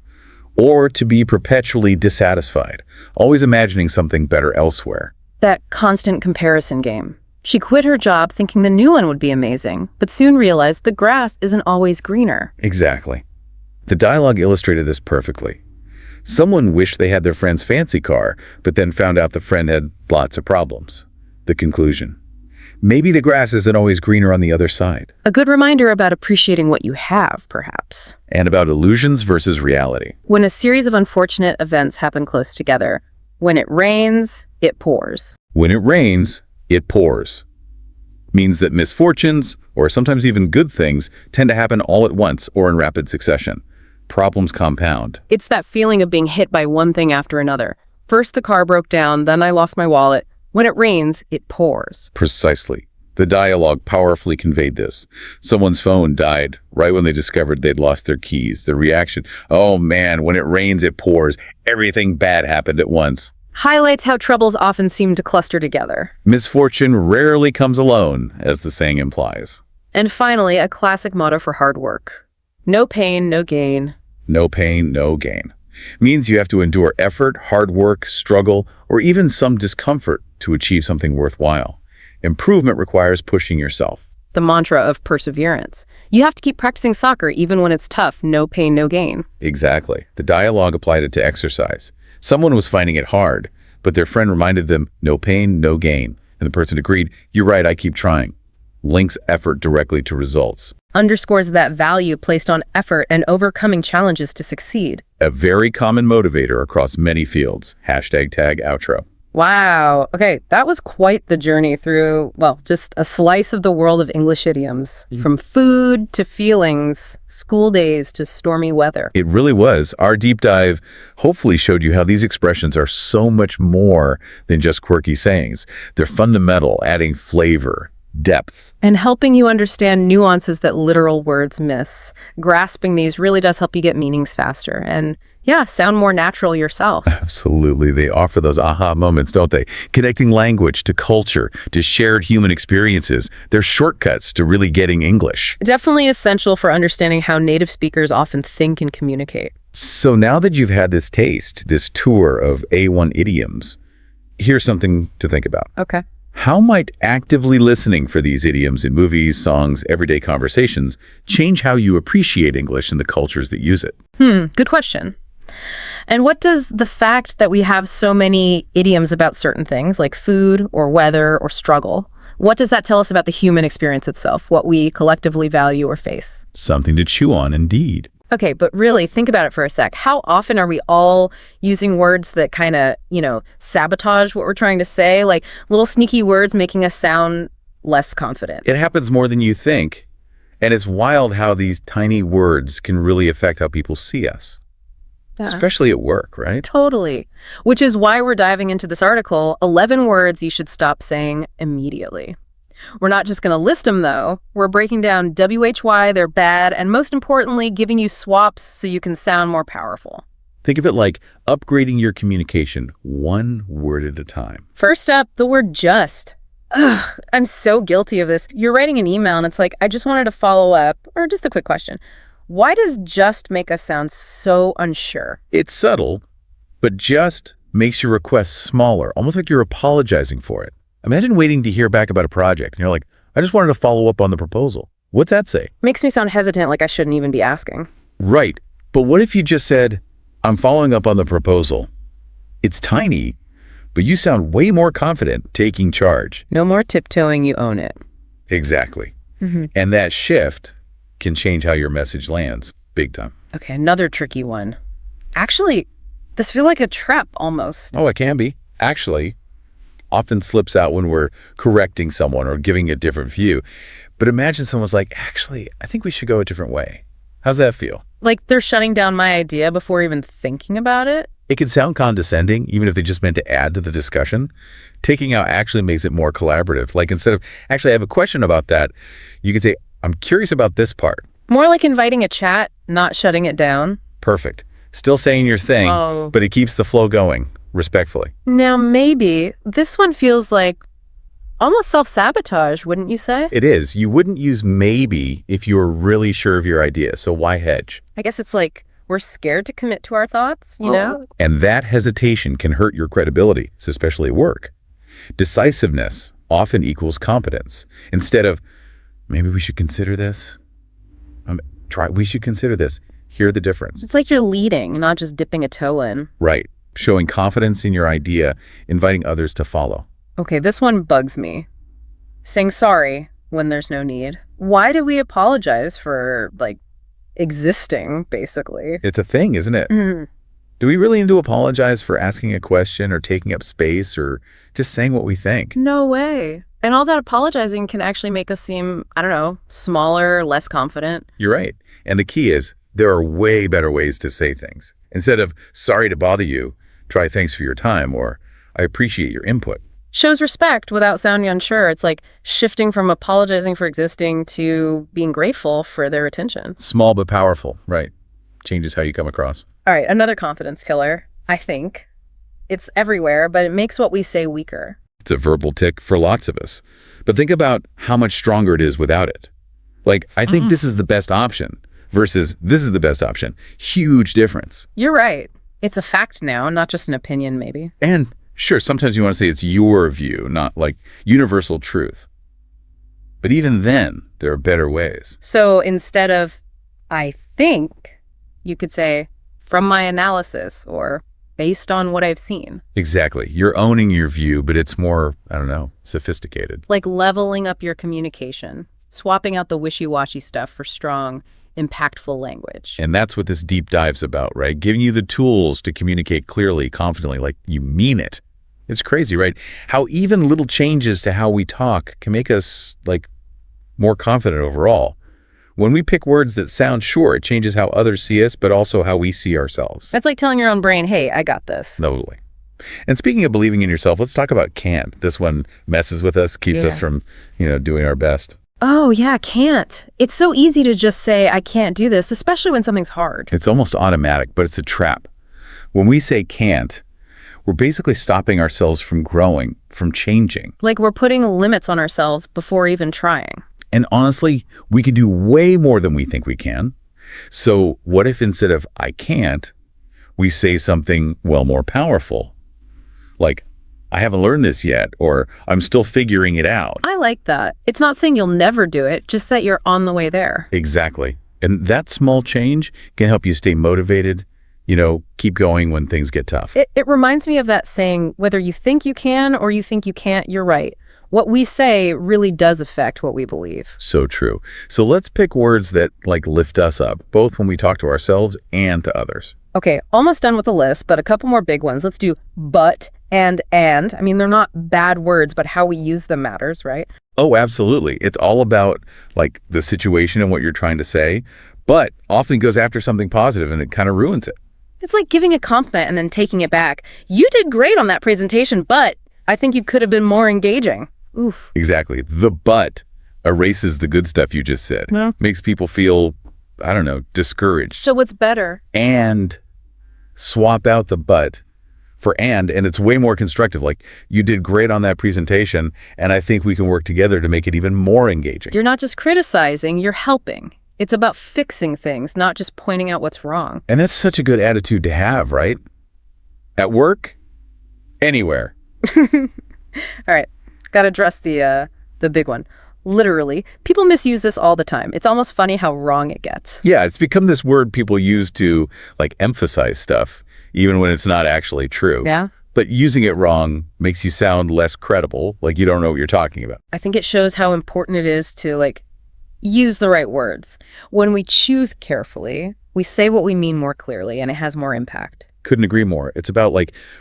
or to be perpetually dissatisfied, always imagining something better elsewhere. That constant comparison game. She quit her job thinking the new one would be amazing, but soon realized the grass isn't always greener. Exactly. The dialogue illustrated this perfectly. Someone wished they had their friend's fancy car, but then found out the friend had lots of problems. The conclusion. Maybe the grass isn't always greener on the other side. A good reminder about appreciating what you have, perhaps. And about illusions versus reality. When a series of unfortunate events happen close together, when it rains, it pours. When it rains, it pours. Means that misfortunes, or sometimes even good things, tend to happen all at once or in rapid succession. Problems compound. It's that feeling of being hit by one thing after another. First the car broke down, then I lost my wallet. When it rains, it pours. Precisely. The dialogue powerfully conveyed this. Someone's phone died right when they discovered they'd lost their keys. The reaction, oh man, when it rains, it pours. Everything bad happened at once. Highlights how troubles often seem to cluster together. Misfortune rarely comes alone, as the saying implies. And finally, a classic motto for hard work. No pain, no gain. No pain, no gain. Means you have to endure effort, hard work, struggle, or even some discomfort to achieve something worthwhile. Improvement requires pushing yourself. The mantra of perseverance. You have to keep practicing soccer even when it's tough. No pain, no gain. Exactly. The dialogue applied it to exercise. Someone was finding it hard, but their friend reminded them, no pain, no gain. And the person agreed, you're right, I keep trying. Links effort directly to results. Underscores that value placed on effort and overcoming challenges to succeed. A very common motivator across many fields. Hashtag tag outro. Wow. Okay, that was quite the journey through, well, just a slice of the world of English idioms. From food to feelings, school days to stormy weather. It really was. Our deep dive hopefully showed you how these expressions are so much more than just quirky sayings. They're fundamental, adding flavor, depth. And helping you understand nuances that literal words miss. Grasping these really does help you get meanings faster and, yeah, sound more natural yourself. Absolutely. They offer those aha moments, don't they? Connecting language to culture, to shared human experiences. They're shortcuts to really getting English. Definitely essential for understanding how native speakers often think and communicate. So now that you've had this taste, this tour of A1 idioms, Here's something to think about. Okay. How might actively listening for these idioms in movies, songs, everyday conversations change how you appreciate English and the cultures that use it? Good question. And what does the fact that we have so many idioms about certain things, like food or weather or struggle, what does that tell us about the human experience itself, what we collectively value or face? Something to chew on, indeed. Okay, but really, think about it for a sec. How often are we all using words that kind of, sabotage what we're trying to say? Like little sneaky words making us sound less confident. It happens more than you think. And it's wild how these tiny words can really affect how people see us. Yeah. Especially at work, right? Totally. Which is why we're diving into this article, 11 words you should stop saying immediately. We're not just going to list them, though. We're breaking down why they're bad, and most importantly, giving you swaps so you can sound more powerful. Think of it like upgrading your communication one word at a time. First up, the word just. Ugh, I'm so guilty of this. You're writing an email and it's like, I just wanted to follow up, or just a quick question. Why does just make us sound so unsure? It's subtle, but just makes your request smaller, almost like you're apologizing for it. Imagine waiting to hear back about a project, and you're like, I just wanted to follow up on the proposal. What's that say? Makes me sound hesitant, like I shouldn't even be asking. Right. But what if you just said, I'm following up on the proposal? It's tiny, but you sound way more confident taking charge. No more tiptoeing, you own it. Exactly. And that shift can change how your message lands big time. Okay, another tricky one. Actually, this feels like a trap almost. Oh, it can be. Actually, often slips out when we're correcting someone or giving a different view. But imagine someone's like, actually, I think we should go a different way. How's that feel? Like they're shutting down my idea before even thinking about it? It can sound condescending, even if they just meant to add to the discussion. Taking out actually makes it more collaborative. Like instead of, actually, I have a question about that, you could say, I'm curious about this part. More like inviting a chat, not shutting it down. Perfect. Still saying your thing, but it keeps the flow going, respectfully. Now, maybe this one feels like almost self-sabotage, wouldn't you say? It is. You wouldn't use maybe if you were really sure of your idea, so why hedge? I guess it's like we're scared to commit to our thoughts, you know? And that hesitation can hurt your credibility, especially at work. Decisiveness often equals competence. Instead of, maybe we should consider this. We should consider this. Hear the difference. It's like you're leading, not just dipping a toe in. Right. Showing confidence in your idea, inviting others to follow. Okay, this one bugs me. Saying sorry when there's no need. Why do we apologize for, existing, basically? It's a thing, isn't it? Do we really need to apologize for asking a question or taking up space or just saying what we think? No way. And all that apologizing can actually make us seem, smaller, less confident. You're right. And the key is, there are way better ways to say things. Instead of, sorry to bother you, try thanks for your time, or I appreciate your input. Shows respect without sounding unsure. It's like shifting from apologizing for existing to being grateful for their attention. Small but powerful, right. Changes how you come across. All right, another confidence killer, I think. It's everywhere, but it makes what we say weaker. It's a verbal tick for lots of us. But think about how much stronger it is without it. Like, I think this is the best option versus this is the best option. Huge difference. You're right. It's a fact now, not just an opinion, maybe. And sure, sometimes you want to say it's your view, not like universal truth. But even then, there are better ways. So instead of, I think, you could say, from my analysis, or based on what I've seen. Exactly. You're owning your view, but it's more, sophisticated. Like leveling up your communication, swapping out the wishy-washy stuff for strong, impactful language. And that's what this deep dive's about, right? Giving you the tools to communicate clearly, confidently, like you mean it. It's crazy, right? How even little changes to how we talk can make us, more confident overall. When we pick words that sound sure, it changes how others see us, but also how we see ourselves. That's like telling your own brain, hey, I got this. Totally. And speaking of believing in yourself, let's talk about can't. This one messes with us, keeps us from, doing our best. Oh, yeah, can't. It's so easy to just say, I can't do this, especially when something's hard. It's almost automatic, but it's a trap. When we say can't, we're basically stopping ourselves from growing, from changing. Like we're putting limits on ourselves before even trying. And honestly, we can do way more than we think we can. So what if instead of I can't, we say something, more powerful? Like, I haven't learned this yet, or I'm still figuring it out. I like that. It's not saying you'll never do it, just that you're on the way there. Exactly. And that small change can help you stay motivated, keep going when things get tough. It reminds me of that saying, whether you think you can or you think you can't, you're right. What we say really does affect what we believe. So true. So let's pick words that lift us up, both when we talk to ourselves and to others. Okay, almost done with the list, but a couple more big ones. Let's do but and. I mean, they're not bad words, but how we use them matters, right? Oh, absolutely. It's all about the situation and what you're trying to say, but often goes after something positive and it kind of ruins it. It's like giving a compliment and then taking it back. You did great on that presentation, but I think you could have been more engaging. Oof. Exactly. The but erases the good stuff you just said. Yeah. Makes people feel, I don't know, discouraged. So what's better? And swap out the but for and it's way more constructive. You did great on that presentation, and I think we can work together to make it even more engaging. You're not just criticizing, you're helping. It's about fixing things, not just pointing out what's wrong. And that's such a good attitude to have, right? At work, anywhere. All right, got to address the big one. Literally, people misuse this all the time. It's almost funny how wrong it gets. Yeah, it's become this word people use to emphasize stuff, even when it's not actually true. Yeah. But using it wrong makes you sound less credible, like you don't know what you're talking about. I think it shows how important it is to use the right words. When we choose carefully, we say what we mean more clearly, and it has more impact. Couldn't agree more. It's about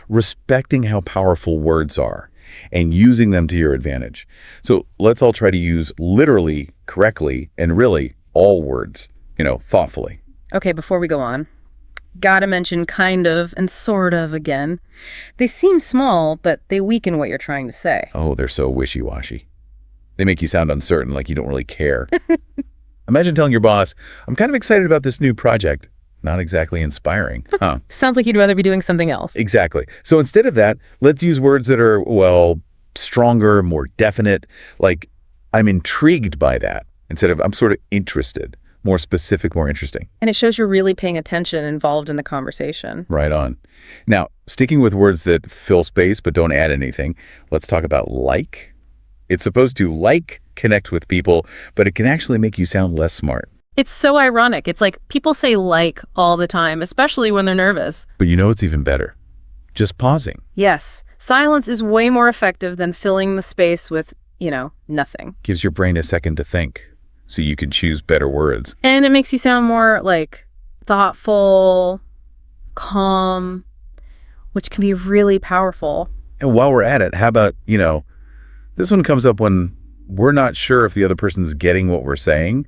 respecting how powerful words are and using them to your advantage. So let's all try to use literally, correctly, and really all words, thoughtfully. Okay, before we go on, gotta mention kind of and sort of again. They seem small, but they weaken what you're trying to say. Oh, they're so wishy-washy. They make you sound uncertain, like you don't really care. Imagine telling your boss, I'm kind of excited about this new project. Not exactly inspiring, huh? Sounds like you'd rather be doing something else. Exactly. So instead of that, let's use words that are, stronger, more definite, like I'm intrigued by that, instead of I'm sort of interested. More specific, more interesting. And it shows you're really paying attention, involved in the conversation. Right on. Now, sticking with words that fill space but don't add anything, let's talk about like. It's supposed to connect with people, but it can actually make you sound less smart. It's so ironic. It's like people say all the time, especially when they're nervous. But it's even better. Just pausing. Yes. Silence is way more effective than filling the space with, nothing. Gives your brain a second to think, so you can choose better words. And it makes you sound more thoughtful, calm, which can be really powerful. And while we're at it, how about, this one comes up when we're not sure if the other person's getting what we're saying.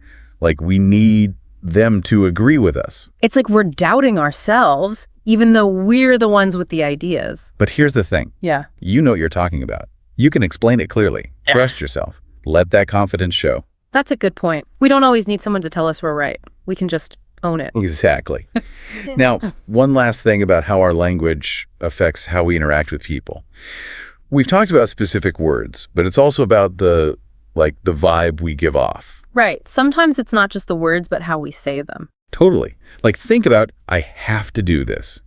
We need them to agree with us. It's like we're doubting ourselves, even though we're the ones with the ideas. But here's the thing. Yeah. You know what you're talking about. You can explain it clearly. Trust yourself. Let that confidence show. That's a good point. We don't always need someone to tell us we're right. We can just own it. Exactly. Now, one last thing about how our language affects how we interact with people. We've talked about specific words, but it's also about the vibe we give off. Right. Sometimes it's not just the words, but how we say them. Totally. Think about, I have to do this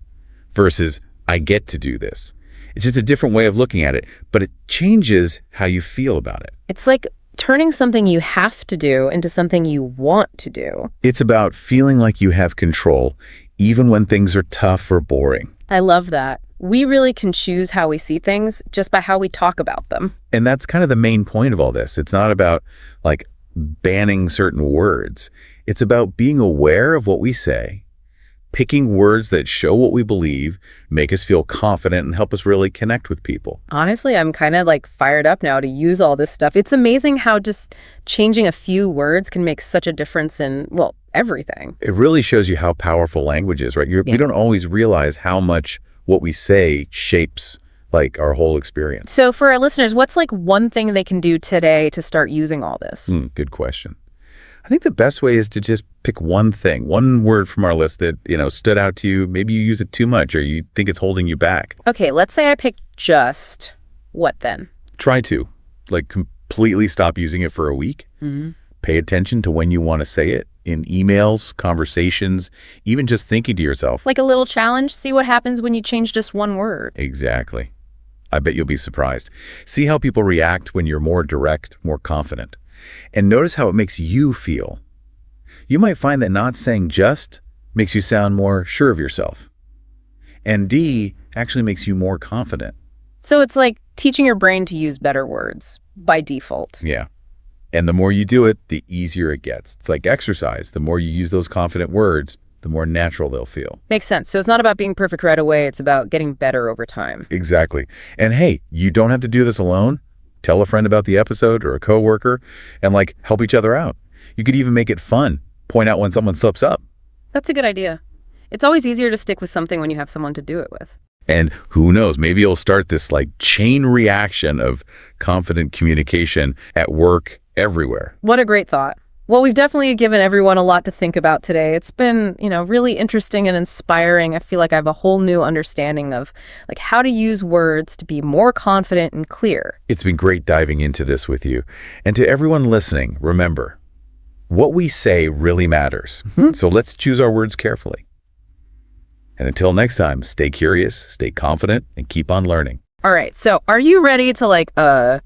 versus I get to do this. It's just a different way of looking at it, but it changes how you feel about it. It's like turning something you have to do into something you want to do. It's about feeling like you have control, even when things are tough or boring. I love that. We really can choose how we see things just by how we talk about them. And that's kind of the main point of all this. It's not about banning certain words. It's about being aware of what we say, picking words that show what we believe, make us feel confident, and help us really connect with people. Honestly, I'm kind of fired up now to use all this stuff. It's amazing how just changing a few words can make such a difference in, everything. It really shows you how powerful language is, right? We don't always realize how much what we say shapes our whole experience. So for our listeners, what's one thing they can do today to start using all this? Good question. I think the best way is to just pick one thing, one word from our list that, stood out to you. Maybe you use it too much or you think it's holding you back. Okay, let's say I pick just, what then? Try to, completely stop using it for a week. Mm-hmm. Pay attention to when you want to say it in emails, conversations, even just thinking to yourself. Like a little challenge, see what happens when you change just one word. Exactly. I bet you'll be surprised. See how people react when you're more direct, more confident. And notice how it makes you feel. You might find that not saying just makes you sound more sure of yourself. And D actually makes you more confident. So it's like teaching your brain to use better words by default. Yeah. And the more you do it, the easier it gets. It's like exercise. The more you use those confident words, the more natural they'll feel. Makes sense. So it's not about being perfect right away. It's about getting better over time. Exactly. And hey, you don't have to do this alone. Tell a friend about the episode or a coworker and help each other out. You could even make it fun. Point out when someone slips up. That's a good idea. It's always easier to stick with something when you have someone to do it with. And who knows, maybe you'll start this chain reaction of confident communication at work everywhere. What a great thought. Well, we've definitely given everyone a lot to think about today. It's been, really interesting and inspiring. I feel like I have a whole new understanding of how to use words to be more confident and clear. It's been great diving into this with you. And to everyone listening, remember, what we say really matters. So let's choose our words carefully. And until next time, stay curious, stay confident, and keep on learning. All right. So are you ready to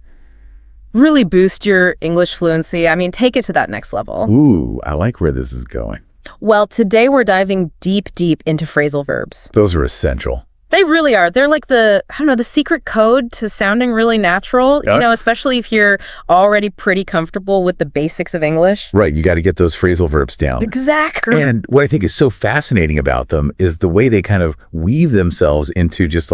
really boost your English fluency? I mean, take it to that next level. Ooh, I like where this is going. Well, today we're diving deep into phrasal verbs. Those are essential. They really are. They're like the secret code to sounding really natural, Yes. Especially if you're already pretty comfortable with the basics of English. Right, you got to get those phrasal verbs down. Exactly. And what I think is so fascinating about them is the way they kind of weave themselves into just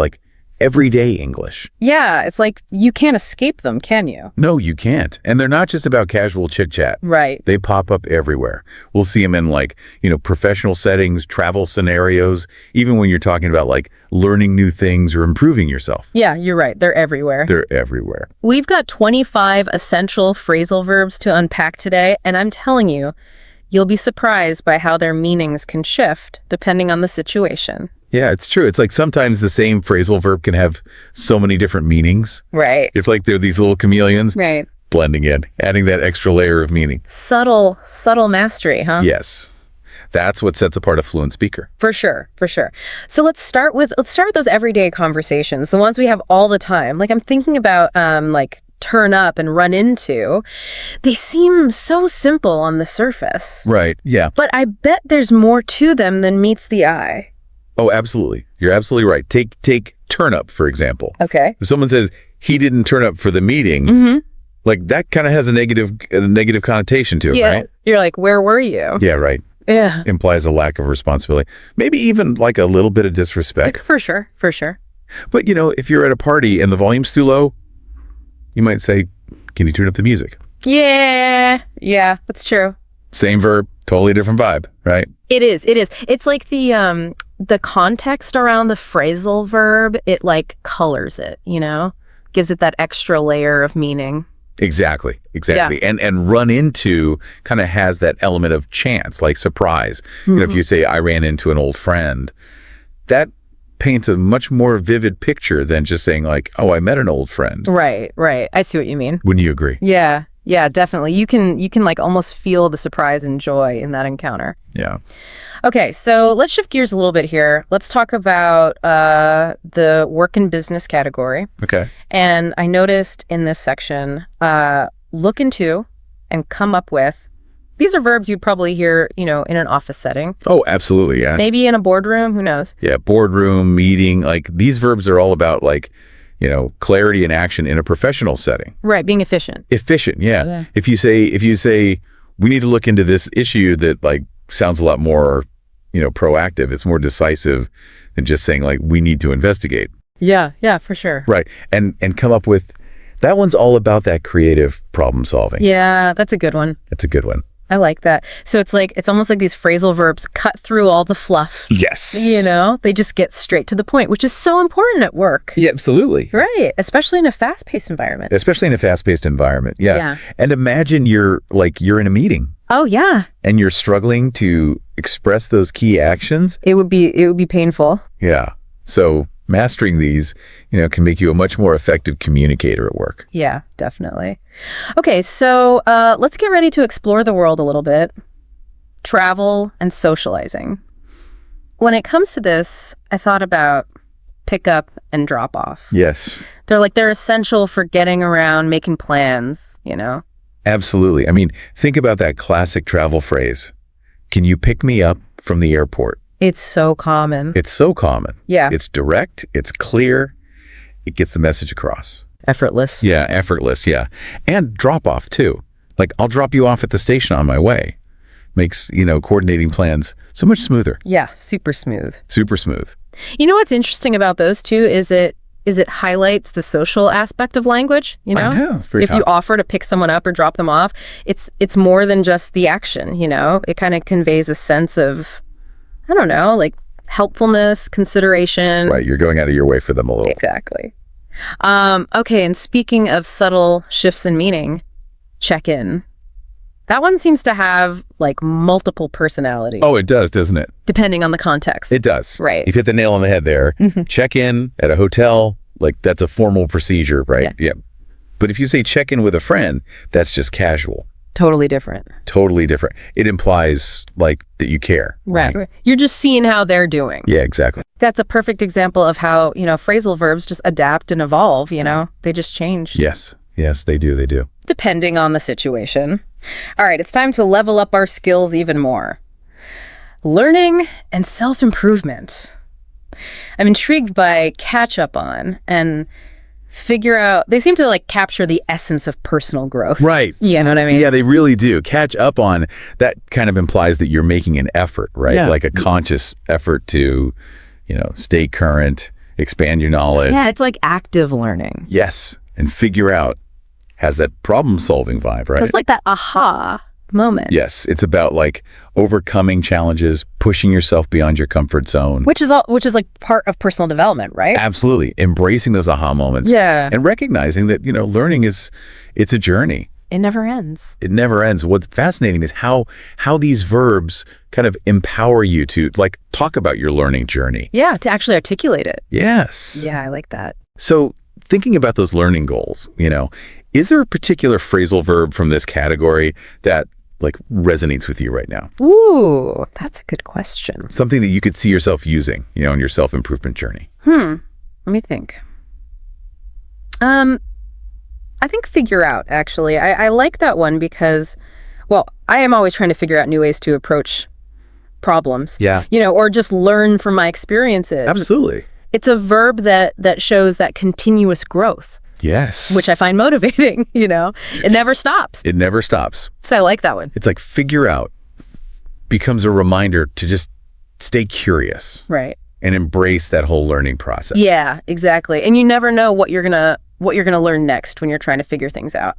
everyday English. Yeah, it's like you can't escape them, can you? No, you can't. And they're not just about casual chit-chat. Right. They pop up everywhere. We'll see them in professional settings, travel scenarios, even when you're talking about learning new things or improving yourself. Yeah, you're right. They're everywhere. They're everywhere. We've got 25 essential phrasal verbs to unpack today, and I'm telling you, you'll be surprised by how their meanings can shift depending on the situation. Yeah, it's true. It's sometimes the same phrasal verb can have so many different meanings. Right. If they're these little chameleons. Right. Blending in, adding that extra layer of meaning. Subtle mastery, huh? Yes. That's what sets apart a fluent speaker. For sure. So let's start with those everyday conversations, the ones we have all the time. I'm thinking about turn up and run into. They seem so simple on the surface. Right. Yeah. But I bet there's more to them than meets the eye. Oh, absolutely. You're absolutely right. Take turn up, for example. Okay. If someone says he didn't turn up for the meeting, that kind of has a negative connotation to it, right? You're like, where were you? Yeah, right. Yeah. Implies a lack of responsibility. Maybe even a little bit of disrespect. For sure. But, if you're at a party and the volume's too low, you might say, can you turn up the music? Yeah, that's true. Same verb, totally different vibe, right? It is. It's like the context around the phrasal verb, it colors it, gives it that extra layer of meaning. Exactly. Yeah. And run into kind of has that element of chance, like surprise. If you say, I ran into an old friend, that paints a much more vivid picture than just saying oh, I met an old friend. Right. I see what you mean. Wouldn't you agree? Yeah, definitely. You can almost feel the surprise and joy in that encounter. Yeah. Okay, so let's shift gears a little bit here. Let's talk about the work and business category. Okay. And I noticed in this section, look into and come up with. These are verbs you'd probably hear, in an office setting. Oh, absolutely. Yeah. Maybe in a boardroom. Who knows? Yeah. Boardroom, meeting. These verbs are all about clarity and action in a professional setting. Right. Being efficient. Efficient. Yeah. If you say we need to look into this issue that sounds a lot more, proactive. It's more decisive than just saying we need to investigate. Yeah, for sure. Right. And come up with, that one's all about that creative problem solving. Yeah, that's a good one. That's a good one. I like that. So it's almost like these phrasal verbs cut through all the fluff. Yes. They just get straight to the point, which is so important at work. Yeah, absolutely. Right. Especially in a fast-paced environment. Yeah. And imagine you're in a meeting. Oh, yeah. And you're struggling to express those key actions. It would be painful. Yeah. So mastering these, can make you a much more effective communicator at work. Yeah, definitely. Okay, so let's get ready to explore the world a little bit. Travel and socializing. When it comes to this, I thought about pick up, and drop off. Yes. They're essential for getting around, making plans, you know? Absolutely. I mean, think about that classic travel phrase. Can you pick me up from the airport? It's so common. It's so common. Yeah. It's direct. It's clear. It gets the message across. Effortless. Yeah, effortless, yeah. And drop off, too. Like, I'll drop you off at the station on my way. Makes, coordinating plans so much smoother. Yeah, super smooth. Super smooth. You know what's interesting about those two is it highlights the social aspect of language, you know? I know. If you offer to pick someone up or drop them off, it's more than just the action, you know? It kind of conveys a sense of, I don't know, like helpfulness, consideration. Right, you're going out of your way for them a little. Exactly. Okay, and speaking of subtle shifts in meaning, check-in. That one seems to have like multiple personalities. Oh, it does, doesn't it? Depending on the context. It does. Right. You've hit the nail on the head there. Check in at a hotel, like that's a formal procedure, right? Yeah. But if you say check in with a friend, that's just casual. Totally different. Totally different. It implies like that you care. Right. You're just seeing how they're doing. Yeah, exactly. That's a perfect example of how, phrasal verbs just adapt and evolve, They just change. Yes. Yes, they do. They do. Depending on the situation. All right, it's time to level up our skills even more. Learning and self-improvement. I'm intrigued by catch up on and figure out, they seem to like capture the essence of personal growth. Right. You know what I mean? Yeah, they really do. Catch up on, that kind of implies that you're making an effort, right? Yeah. Like a conscious effort to, stay current, expand your knowledge. Yeah, it's like active learning. Yes. And figure out, has that problem-solving vibe, right? It's like that aha moment. Yes, it's about like overcoming challenges, pushing yourself beyond your comfort zone. Which is like part of personal development, right? Absolutely. Embracing those aha moments. Yeah. And recognizing that, learning it's a journey. It never ends. It never ends. What's fascinating is how these verbs kind of empower you to like talk about your learning journey. Yeah, to actually articulate it. Yes. Yeah, I like that. So thinking about those learning goals, is there a particular phrasal verb from this category that like resonates with you right now? Ooh, that's a good question. Something that you could see yourself using, in your self-improvement journey. Let me think. I think figure out, actually. I like that one because, well, I am always trying to figure out new ways to approach problems. Yeah. Or just learn from my experiences. Absolutely. It's a verb that shows that continuous growth. Yes. Which I find motivating, It never stops. It never stops. So I like that one. It's like figure out becomes a reminder to just stay curious. Right. And embrace that whole learning process. Yeah, exactly. And you never know what you're gonna learn next when you're trying to figure things out.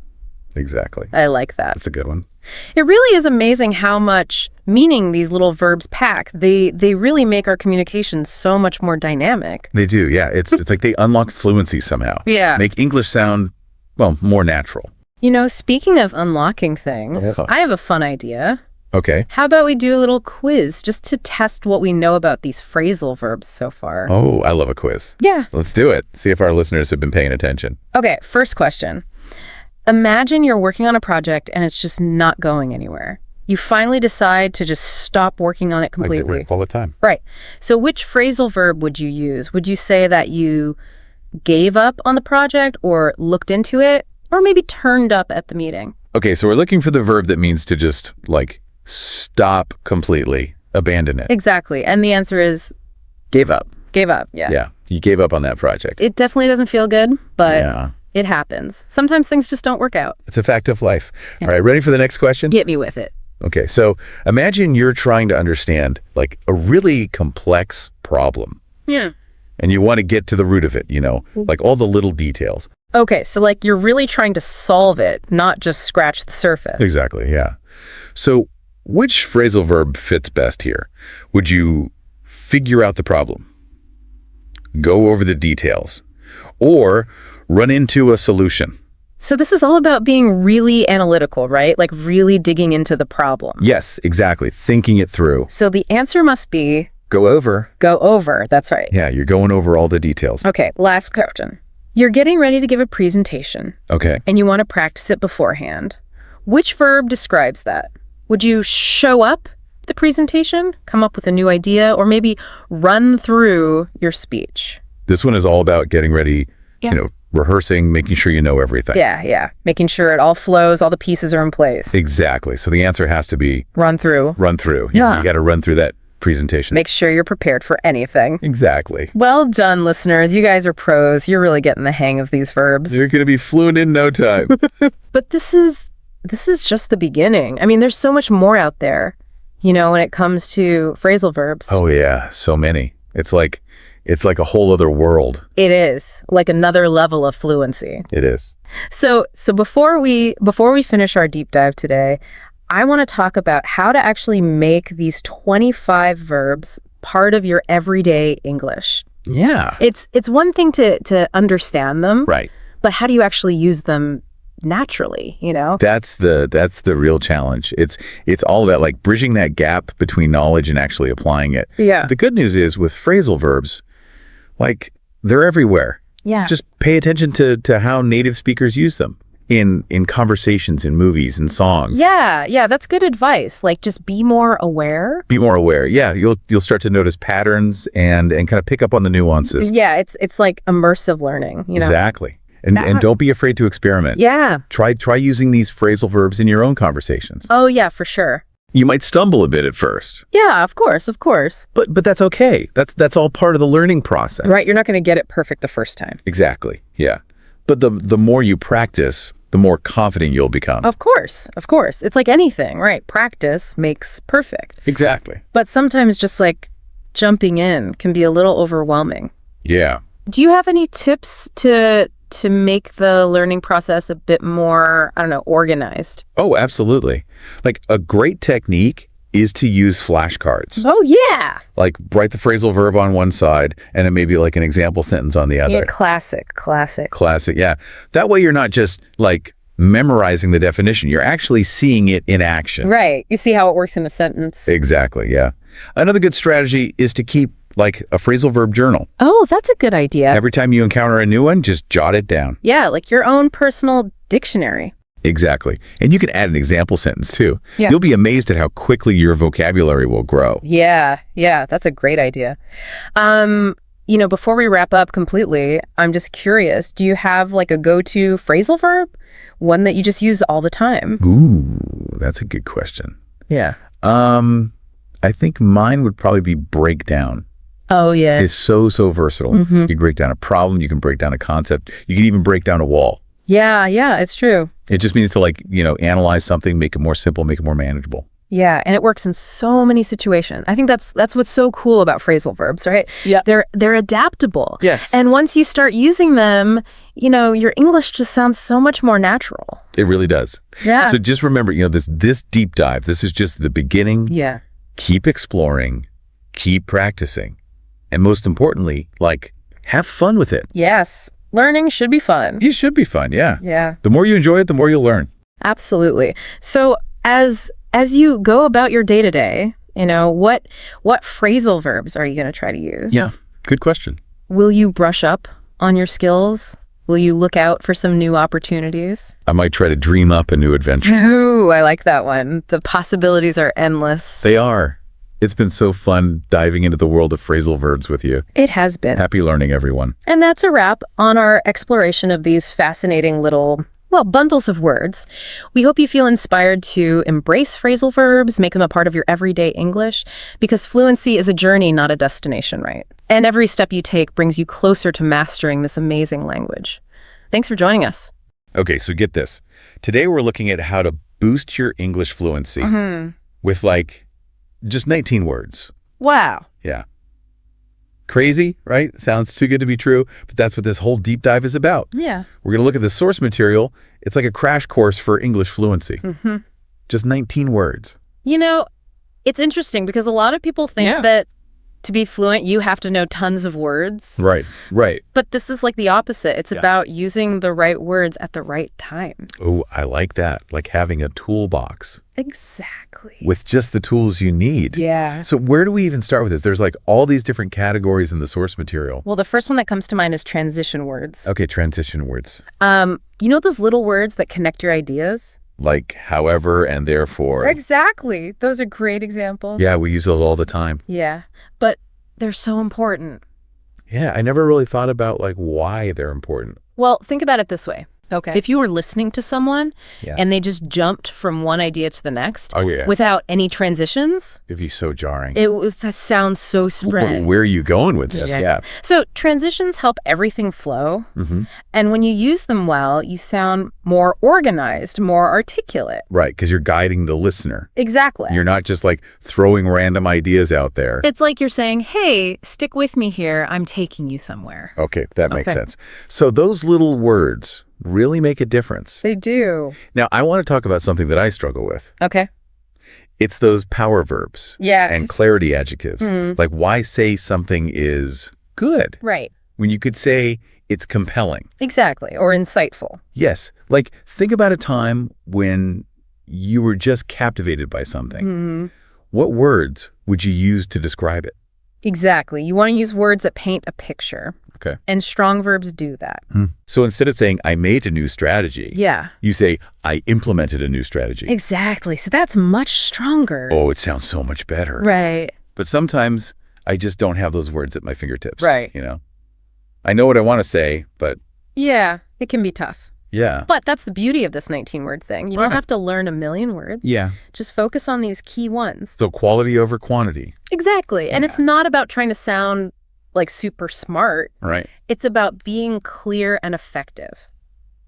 Exactly. I like that. That's a good one. It really is amazing how much meaning these little verbs pack. They really make our communication so much more dynamic. They do, yeah. It's like they unlock fluency somehow. Yeah. Make English sound, well, more natural. Speaking of unlocking things, I have a fun idea. Okay. How about we do a little quiz just to test what we know about these phrasal verbs so far? Oh, I love a quiz. Yeah. Let's do it. See if our listeners have been paying attention. Okay, first question. Imagine you're working on a project and it's just not going anywhere. You finally decide to just stop working on it completely. All the time. Right. So which phrasal verb would you use? Would you say that you gave up on the project or looked into it or maybe turned up at the meeting? Okay, so we're looking for the verb that means to just like stop completely, abandon it. Exactly. And the answer is Gave up. gave up. Yeah. Yeah, you gave up on that project. It definitely doesn't feel good, but Yeah. it happens. Sometimes things just don't work out. It's a fact of life. All right, ready for the next question? Get me with it. Okay, so imagine you're trying to understand like a really complex problem Yeah. and you want to get to the root of it, like all the little details. Okay, so like you're really trying to solve it, not just scratch the surface. Exactly, yeah. So which phrasal verb fits best here? Would you figure out the problem, go over the details, or run into a solution? So this is all about being really analytical, right? Like really digging into the problem. Yes, exactly. Thinking it through. So the answer must be Go over. go over. That's right. Yeah, you're going over all the details. Okay, last question. You're getting ready to give a presentation Okay. and you want to practice it beforehand. Which verb describes that? Would you show up the presentation, come up with a new idea, or maybe run through your speech? This one is all about getting ready, rehearsing, making sure you know everything. Yeah. Making sure it all flows, all the pieces are in place. Exactly. So the answer has to be Run through. run through. Yeah. You got to run through that presentation. Make sure you're prepared for anything. Exactly. Well done, listeners. You guys are pros. You're really getting the hang of these verbs. You're going to be fluent in no time. But this is just the beginning. I mean, there's so much more out there, when it comes to phrasal verbs. Oh, yeah. So many. It's like a whole other world. It is like another level of fluency. It is. So before we finish our deep dive today, I want to talk about how to actually make these 25 verbs part of your everyday English. Yeah. It's one thing to understand them, Right. but how do you actually use them naturally, That's the real challenge. It's all about like bridging that gap between knowledge and actually applying it. Yeah. The good news is with phrasal verbs, like they're everywhere. Yeah. Just pay attention to how native speakers use them in conversations, in movies, and songs. Yeah, that's good advice. Like just be more aware. Be more aware. Yeah, you'll start to notice patterns and kind of pick up on the nuances. Yeah, it's like immersive learning, Exactly. And don't be afraid to experiment. Yeah. Try using these phrasal verbs in your own conversations. Oh, yeah, for sure. You might stumble a bit at first. Yeah, of course. But that's okay. That's all part of the learning process. Right, you're not going to get it perfect the first time. Exactly. Yeah. But the more you practice, the more confident you'll become. Of course. It's like anything, right? Practice makes perfect. Exactly. But sometimes just like jumping in can be a little overwhelming. Yeah. Do you have any tips to make the learning process a bit more, organized? Oh, absolutely. Like a great technique is to use flashcards. Oh, yeah. Like write the phrasal verb on one side and then maybe like an example sentence on the other. Yeah, classic. Classic, yeah. That way you're not just like memorizing the definition. You're actually seeing it in action. Right. You see how it works in a sentence. Exactly, yeah. Another good strategy is to keep like a phrasal verb journal. Oh, that's a good idea. Every time you encounter a new one, just jot it down. Yeah, like your own personal dictionary. Exactly. And you can add an example sentence too. Yeah. You'll be amazed at how quickly your vocabulary will grow. Yeah, that's a great idea. Before we wrap up completely, I'm just curious, do you have like a go-to phrasal verb? One that you just use all the time? Ooh, that's a good question. Yeah. I think mine would probably be break down. Oh, yeah. It's so versatile. Mm-hmm. You can break down a problem, you can break down a concept, you can even break down a wall. Yeah, it's true. It just means to analyze something, make it more simple, make it more manageable. Yeah, and it works in so many situations. I think that's what's so cool about phrasal verbs, right? Yeah. They're adaptable. Yes. And once you start using them, your English just sounds so much more natural. It really does. Yeah. So just remember, this deep dive, this is just the beginning. Yeah. Keep exploring, keep practicing, and most importantly, have fun with it. Yes. Learning should be fun. It should be fun, yeah. Yeah. The more you enjoy it, the more you'll learn. Absolutely. So as you go about your day-to-day, what phrasal verbs are you going to try to use? Yeah, good question. Will you brush up on your skills? Will you look out for some new opportunities? I might try to dream up a new adventure. Ooh, I like that one. The possibilities are endless. They are. It's been so fun diving into the world of phrasal verbs with you. It has been. Happy learning, everyone. And that's a wrap on our exploration of these fascinating little, bundles of words. We hope you feel inspired to embrace phrasal verbs, make them a part of your everyday English, because fluency is a journey, not a destination, right? And every step you take brings you closer to mastering this amazing language. Thanks for joining us. Okay, so get this. Today we're looking at how to boost your English fluency with just 19 words. Wow. Yeah. Crazy, right? Sounds too good to be true, but that's what this whole deep dive is about. Yeah. We're going to look at the source material. It's like a crash course for English fluency. Just 19 words. It's interesting because a lot of people think that to be fluent, you have to know tons of words. Right. But this is like the opposite. It's about using the right words at the right time. Oh, I like that. Like having a toolbox. Exactly. With just the tools you need. Yeah. So where do we even start with this? There's all these different categories in the source material. Well, the first one that comes to mind is transition words. Okay, transition words. Those little words that connect your ideas? Like however and therefore. Exactly. Those are great examples. Yeah, we use those all the time. Yeah. But they're so important. Yeah, I never really thought about like why they're important. Well, think about it this way. Okay. If you were listening to someone Yeah. and they just jumped from one idea to the next Oh, yeah. without any transitions, It'd be so jarring. that sounds so But spread. where are you going with this? Yeah. So transitions help everything flow. And when you use them well, you sound more organized, more articulate. Right, because you're guiding the listener. Exactly. You're not just like throwing random ideas out there. It's like you're saying, hey, stick with me here. I'm taking you somewhere. Okay, that makes Okay. sense. So those little words really make a difference. They do. Now, I want to talk about something that I struggle with. Okay. It's those power verbs Yeah. and clarity adjectives. Like, why say something is good Right. when you could say it's compelling? Exactly. Or insightful. Yes. Like, think about a time when you were just captivated by something. What words would you use to describe it? Exactly. You want to use words that paint a picture. Okay. And strong verbs do that. So instead of saying, I made a new strategy, Yeah. you say, I implemented a new strategy. Exactly. So that's much stronger. Oh, it sounds so much better. Right. But sometimes I just don't have those words at my fingertips. Right. You know, I know what I want to say, but Yeah. It can be tough. yeah. But that's the beauty of this 19-word thing. You don't Right. have to learn a million words. Yeah. Just focus on these key ones. So quality over quantity. Exactly. And it's not about trying to sound like super smart. Right. It's about being clear and effective.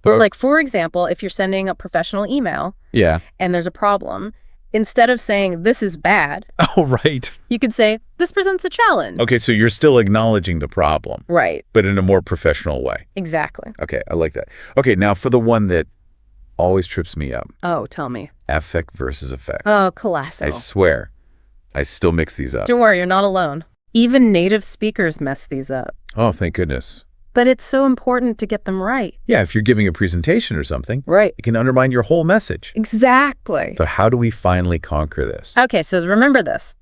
Oh. Like, for example, if you're sending a professional email Yeah. and there's a problem, instead of saying, this is bad, Oh, right. you could say, this presents a challenge. Okay. So you're still acknowledging the problem, Right. but in a more professional way. Exactly. Okay. I like that. Okay. Now for the one that always trips me up, Oh, tell me. affect versus effect. Oh, classic. I swear, I still mix these up. Don't worry, you're not alone. Even native speakers mess these up. Oh, thank goodness. But it's so important to get them right. Yeah. If you're giving a presentation or something, Right. it can undermine your whole message. Exactly. So how do we finally conquer this? Okay, so remember this.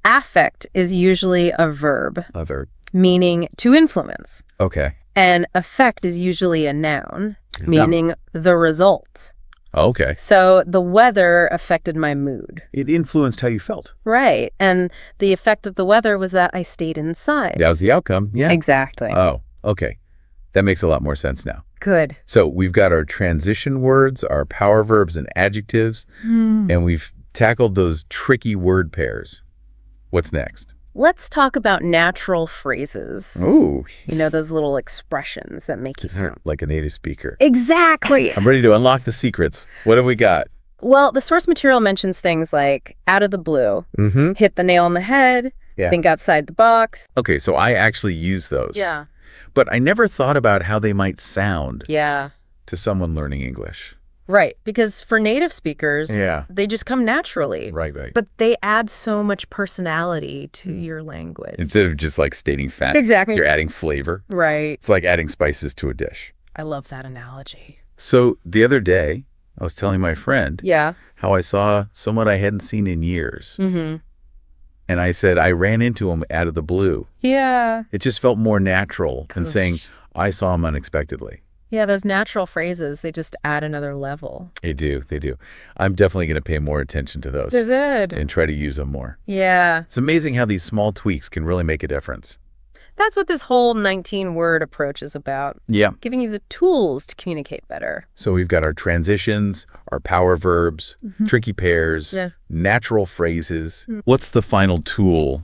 Affect is usually a verb, Other. meaning to influence. Okay. And effect is usually a noun, meaning the result. Okay. So the weather affected my mood. It influenced how you felt. Right. And the effect of the weather was that I stayed inside. That was the outcome. Yeah. Exactly. Oh, okay. That makes a lot more sense now. Good. So we've got our transition words, our power verbs and adjectives, and we've tackled those tricky word pairs. What's next? Let's talk about natural phrases. Ooh, You know, those little expressions that make you sound. like a native speaker. Exactly. I'm ready to unlock the secrets. What have we got? Well, the source material mentions things like out of the blue, hit the nail on the head, Yeah. think outside the box. Okay, so I actually use those. Yeah. But I never thought about how they might sound Yeah. to someone learning English. Right. Because for native speakers, Yeah. they just come naturally. Right. But they add so much personality to your language. Instead of just like stating facts, Exactly. you're adding flavor. Right. It's like adding spices to a dish. I love that analogy. So the other day, I was telling my friend Yeah. how I saw someone I hadn't seen in years. Mm-hmm. And I said, I ran into him out of the blue. Yeah. It just felt more natural than Gosh. saying, I saw him unexpectedly. Yeah, those natural phrases, they just add another level. They do. They do. I'm definitely going to pay more attention to those Good. and try to use them more. Yeah. It's amazing how these small tweaks can really make a difference. That's what this whole 19-word approach is about. Yeah. Giving you the tools to communicate better. So we've got our transitions, our power verbs, tricky pairs, Yeah. natural phrases. What's the final tool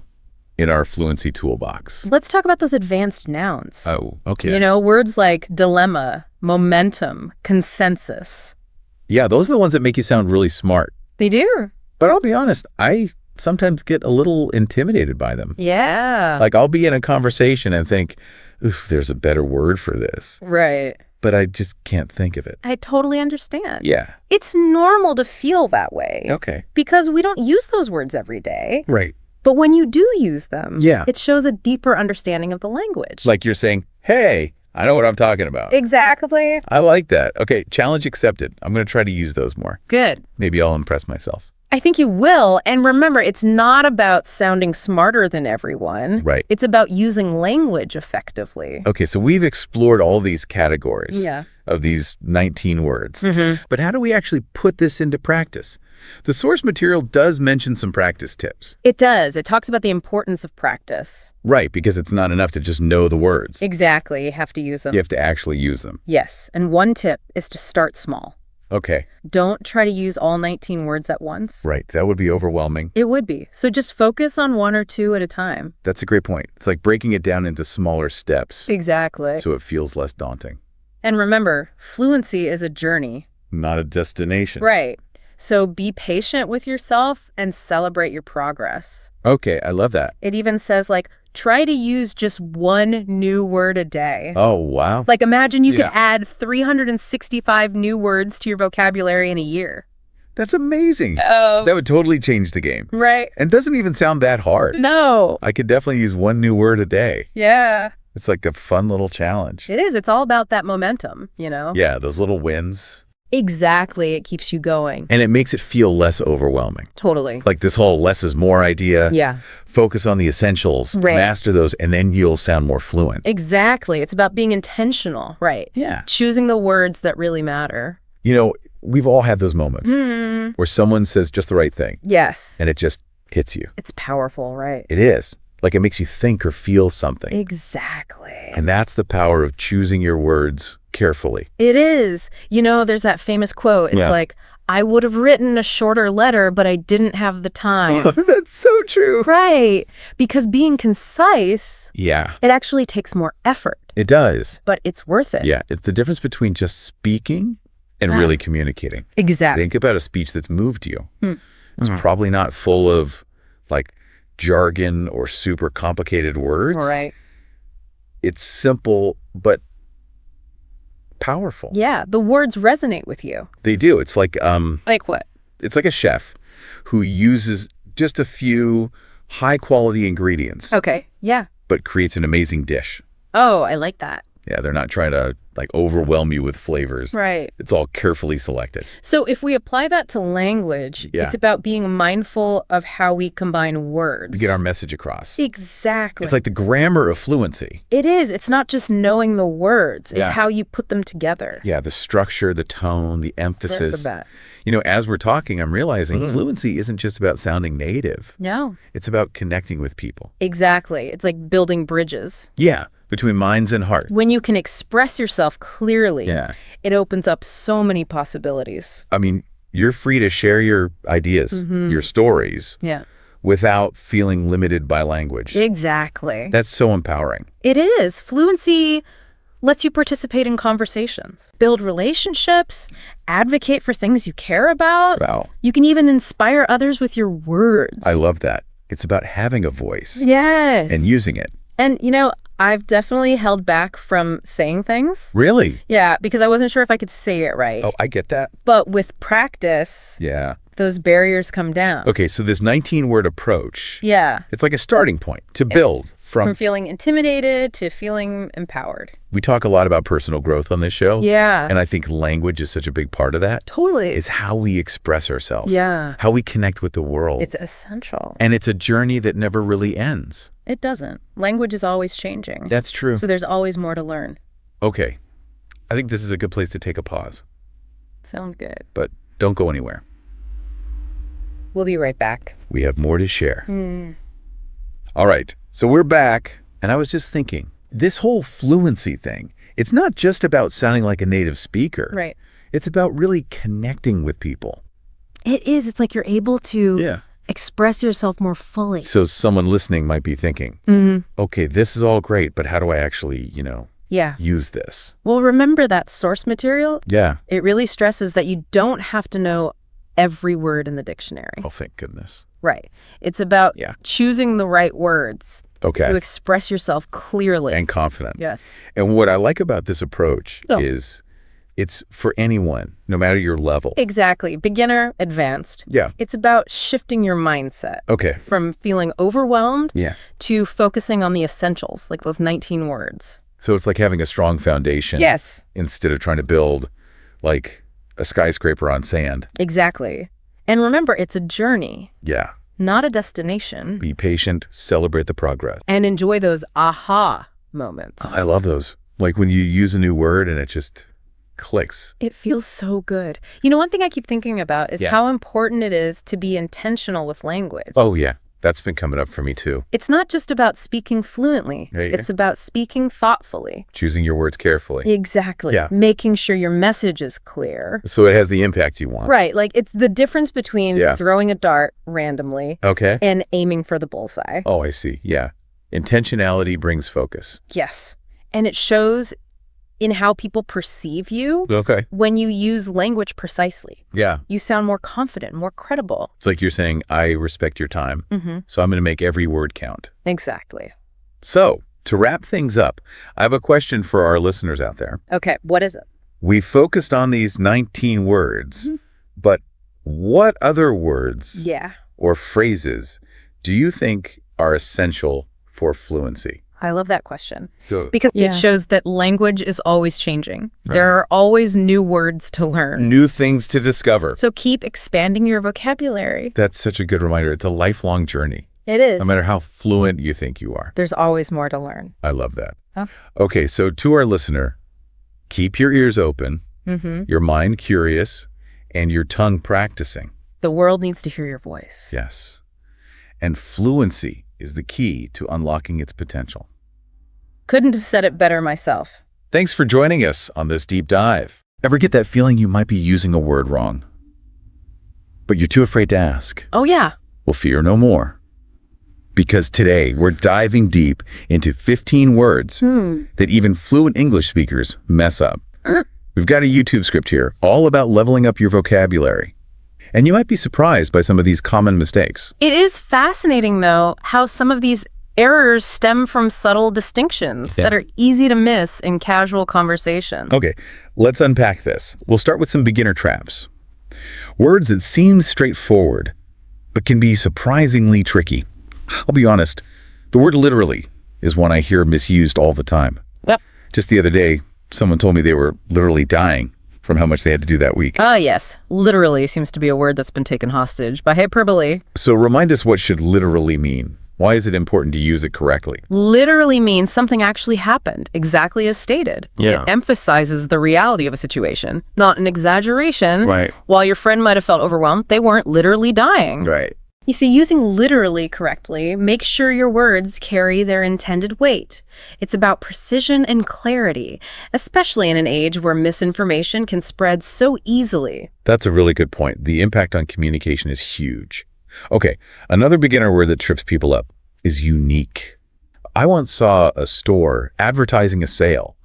in our fluency toolbox? Let's talk about those advanced nouns. Oh, okay. You know, words like dilemma, momentum, consensus. Yeah, those are the ones that make you sound really smart. They do. But I'll be honest, I sometimes get a little intimidated by them. Yeah. Like I'll be in a conversation and think, oof, there's a better word for this. Right. But I just can't think of it. I totally understand. Yeah. It's normal to feel that way. Okay. Because we don't use those words every day. Right. But when you do use them, Yeah. it shows a deeper understanding of the language. Like you're saying, hey, I know what I'm talking about. Exactly. I like that. Okay, challenge accepted. I'm going to try to use those more. Good. Maybe I'll impress myself. I think you will. And remember, it's not about sounding smarter than everyone. Right. It's about using language effectively. Okay, so we've explored all these categories Yeah. of these 19 words. Mm-hmm. But how do we actually put this into practice? The source material does mention some practice tips. It does. It talks about the importance of practice. Right, because it's not enough to just know the words. Exactly. You have to use them. You have to actually use them. Yes. And one tip is to start small. Okay, Don't try to use all 19 words at once. right. That would be overwhelming. It would be. So just focus on one or two at a time. That's a great point. It's like breaking it down into smaller steps Exactly. so it feels less daunting. And remember, fluency is a journey. Not a destination. Right. So be patient with yourself and celebrate your progress. Okay, I love that. It even says, like, try to use just one new word a day. Oh, wow. Like, imagine you Yeah. could add 365 new words to your vocabulary in a year. That's amazing. Oh. That would totally change the game. Right. And doesn't even sound that hard. No. I could definitely use one new word a day. Yeah. It's like a fun little challenge. It is. It's all about that momentum, you know? Yeah, those little wins. Exactly. It keeps you going. And it makes it feel less overwhelming. Totally. Like this whole less is more idea. Yeah. Focus on the essentials, Right. master those, and then you'll sound more fluent. Exactly. It's about being intentional, right? Yeah. Choosing the words that really matter. You know, we've all had those moments where someone says just the right thing Yes. and it just hits you. It's powerful, right? It is. Like it makes you think or feel something. Exactly. And that's the power of choosing your words carefully. It is. You know, there's that famous quote. It's Yeah. like, I would have written a shorter letter, but I didn't have the time. That's so true. Right. Because being concise, Yeah, it actually takes more effort, it does. but it's worth it. Yeah, it's the difference between just speaking and really communicating. Exactly. Think about a speech that's moved you. It's probably not full of like jargon or super complicated words. Right. It's simple but powerful. Yeah. The words resonate with you. They do. It's like Like what? it's like a chef who uses just a few high quality ingredients Okay. Yeah. but creates an amazing dish. Oh, I like that. Yeah, they're not trying to like overwhelm you with flavors. Right. It's all carefully selected. So if we apply that to language, Yeah. it's about being mindful of how we combine words. To get our message across. Exactly. It's like the grammar of fluency. It is. It's not just knowing the words. It's Yeah. how you put them together. Yeah, the structure, the tone, the emphasis. Right off the bat. You know, as we're talking, I'm realizing fluency isn't just about sounding native. No. It's about connecting with people. Exactly. It's like building bridges. Yeah, between minds and heart. When you can express yourself clearly, Yeah. it opens up so many possibilities. I mean, you're free to share your ideas, your stories, Yeah. without feeling limited by language. Exactly. That's so empowering. It is. Fluency lets you participate in conversations, build relationships, advocate for things you care about. Wow. You can even inspire others with your words. I love that. It's about having a voice Yes. and using it. And, you know, I've definitely held back from saying things. Really? Yeah, because I wasn't sure if I could say it right. Oh, I get that. But with practice, Yeah. those barriers come down. Okay, so this 19-word approach, Yeah. it's like a starting point to build From feeling intimidated to feeling empowered. We talk a lot about personal growth on this show. Yeah. And I think language is such a big part of that. Totally. It's how we express ourselves. Yeah. How we connect with the world. It's essential. And it's a journey that never really ends. It doesn't. Language is always changing. That's true. So there's always more to learn. Okay. I think this is a good place to take a pause. Sound good. But don't go anywhere. We'll be right back. We have more to share. All right. So we're back. And I was just thinking, this whole fluency thing, it's not just about sounding like a native speaker. Right. It's about really connecting with people. It is. It's like you're able to express yourself more fully. So someone listening might be thinking, okay, this is all great, but how do I actually, Yeah. use this? Well, remember that source material? Yeah. It really stresses that you don't have to know every word in the dictionary. Oh, thank goodness. Right. It's about choosing the right words Okay. to express yourself clearly. And confident. Yes. And what I like about this approach Oh. is it's for anyone, no matter your level. Exactly. Beginner, advanced. Yeah. It's about shifting your mindset Okay. from feeling overwhelmed Yeah. to focusing on the essentials, like those 19 words. So it's like having a strong foundation. Yes. Instead of trying to build like a skyscraper on sand. Exactly. And remember, it's a journey, Yeah. not a destination. Be patient, celebrate the progress. And enjoy those aha moments. I love those. Like when you use a new word and it just clicks. It feels so good. You know, one thing I keep thinking about is how important it is to be intentional with language. Oh, yeah. That's been coming up for me, too. It's not just about speaking fluently. Yeah. It's about speaking thoughtfully. Choosing your words carefully. Exactly. Yeah. Making sure your message is clear. So it has the impact you want. Right. Like, it's the difference between throwing a dart randomly and aiming for the bullseye. Oh, I see. Yeah. Intentionality brings focus. Yes. And it shows in how people perceive you when you use language precisely. Yeah. You sound more confident, more credible. It's like you're saying, I respect your time, so I'm going to make every word count. Exactly. So, to wrap things up, I have a question for our listeners out there. Okay, what is it? We focused on these 19 words, but what other words or phrases do you think are essential for fluency? I love that question. Good. Because it shows that language is always changing. Right. There are always new words to learn. New things to discover. So keep expanding your vocabulary. That's such a good reminder. It's a lifelong journey. It is. No matter how fluent you think you are. There's always more to learn. I love that. Okay, so to our listener, keep your ears open, your mind curious, and your tongue practicing. The world needs to hear your voice. Yes. And fluency is the key to unlocking its potential. Couldn't have said it better myself. Thanks for joining us on this deep dive. Ever get that feeling you might be using a word wrong, but you're too afraid to ask? Oh, yeah. Well, fear no more. Because today we're diving deep into 15 words that even fluent English speakers mess up. We've got a YouTube script here all about leveling up your vocabulary. And you might be surprised by some of these common mistakes. It is fascinating, though, how some of these errors stem from subtle distinctions that are easy to miss in casual conversation. Okay, let's unpack this. We'll start with some beginner traps. Words that seem straightforward, but can be surprisingly tricky. I'll be honest, the word literally is one I hear misused all the time. Yep. Just the other day, someone told me they were literally dying from how much they had to do that week. Ah, yes. Literally seems to be a word that's been taken hostage by hyperbole. So remind us, what should literally mean? Why is it important to use it correctly? Literally means something actually happened, exactly as stated. Yeah. It emphasizes the reality of a situation, not an exaggeration. Right. While your friend might have felt overwhelmed, they weren't literally dying. Right. You see, using literally correctly makes sure your words carry their intended weight. It's about precision and clarity, especially in an age where misinformation can spread so easily. That's a really good point. The impact on communication is huge. Okay, another beginner word that trips people up is unique. I once saw a store advertising a sale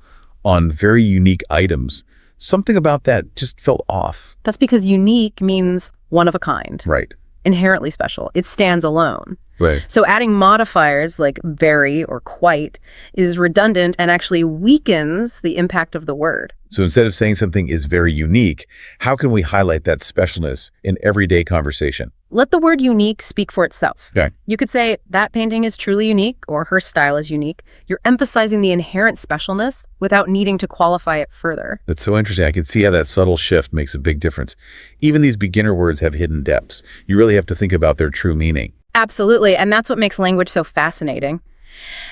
on very unique items. Something about that just felt off. That's because unique means one of a kind. Right. Inherently special. It stands alone. Right. So adding modifiers like very or quite is redundant and actually weakens the impact of the word. So instead of saying something is very unique, how can we highlight that specialness in everyday conversation? Let the word unique speak for itself. Okay. You could say that painting is truly unique or her style is unique. You're emphasizing the inherent specialness without needing to qualify it further. That's so interesting. I can see how that subtle shift makes a big difference. Even these beginner words have hidden depths. You really have to think about their true meaning. Absolutely, and that's what makes language so fascinating.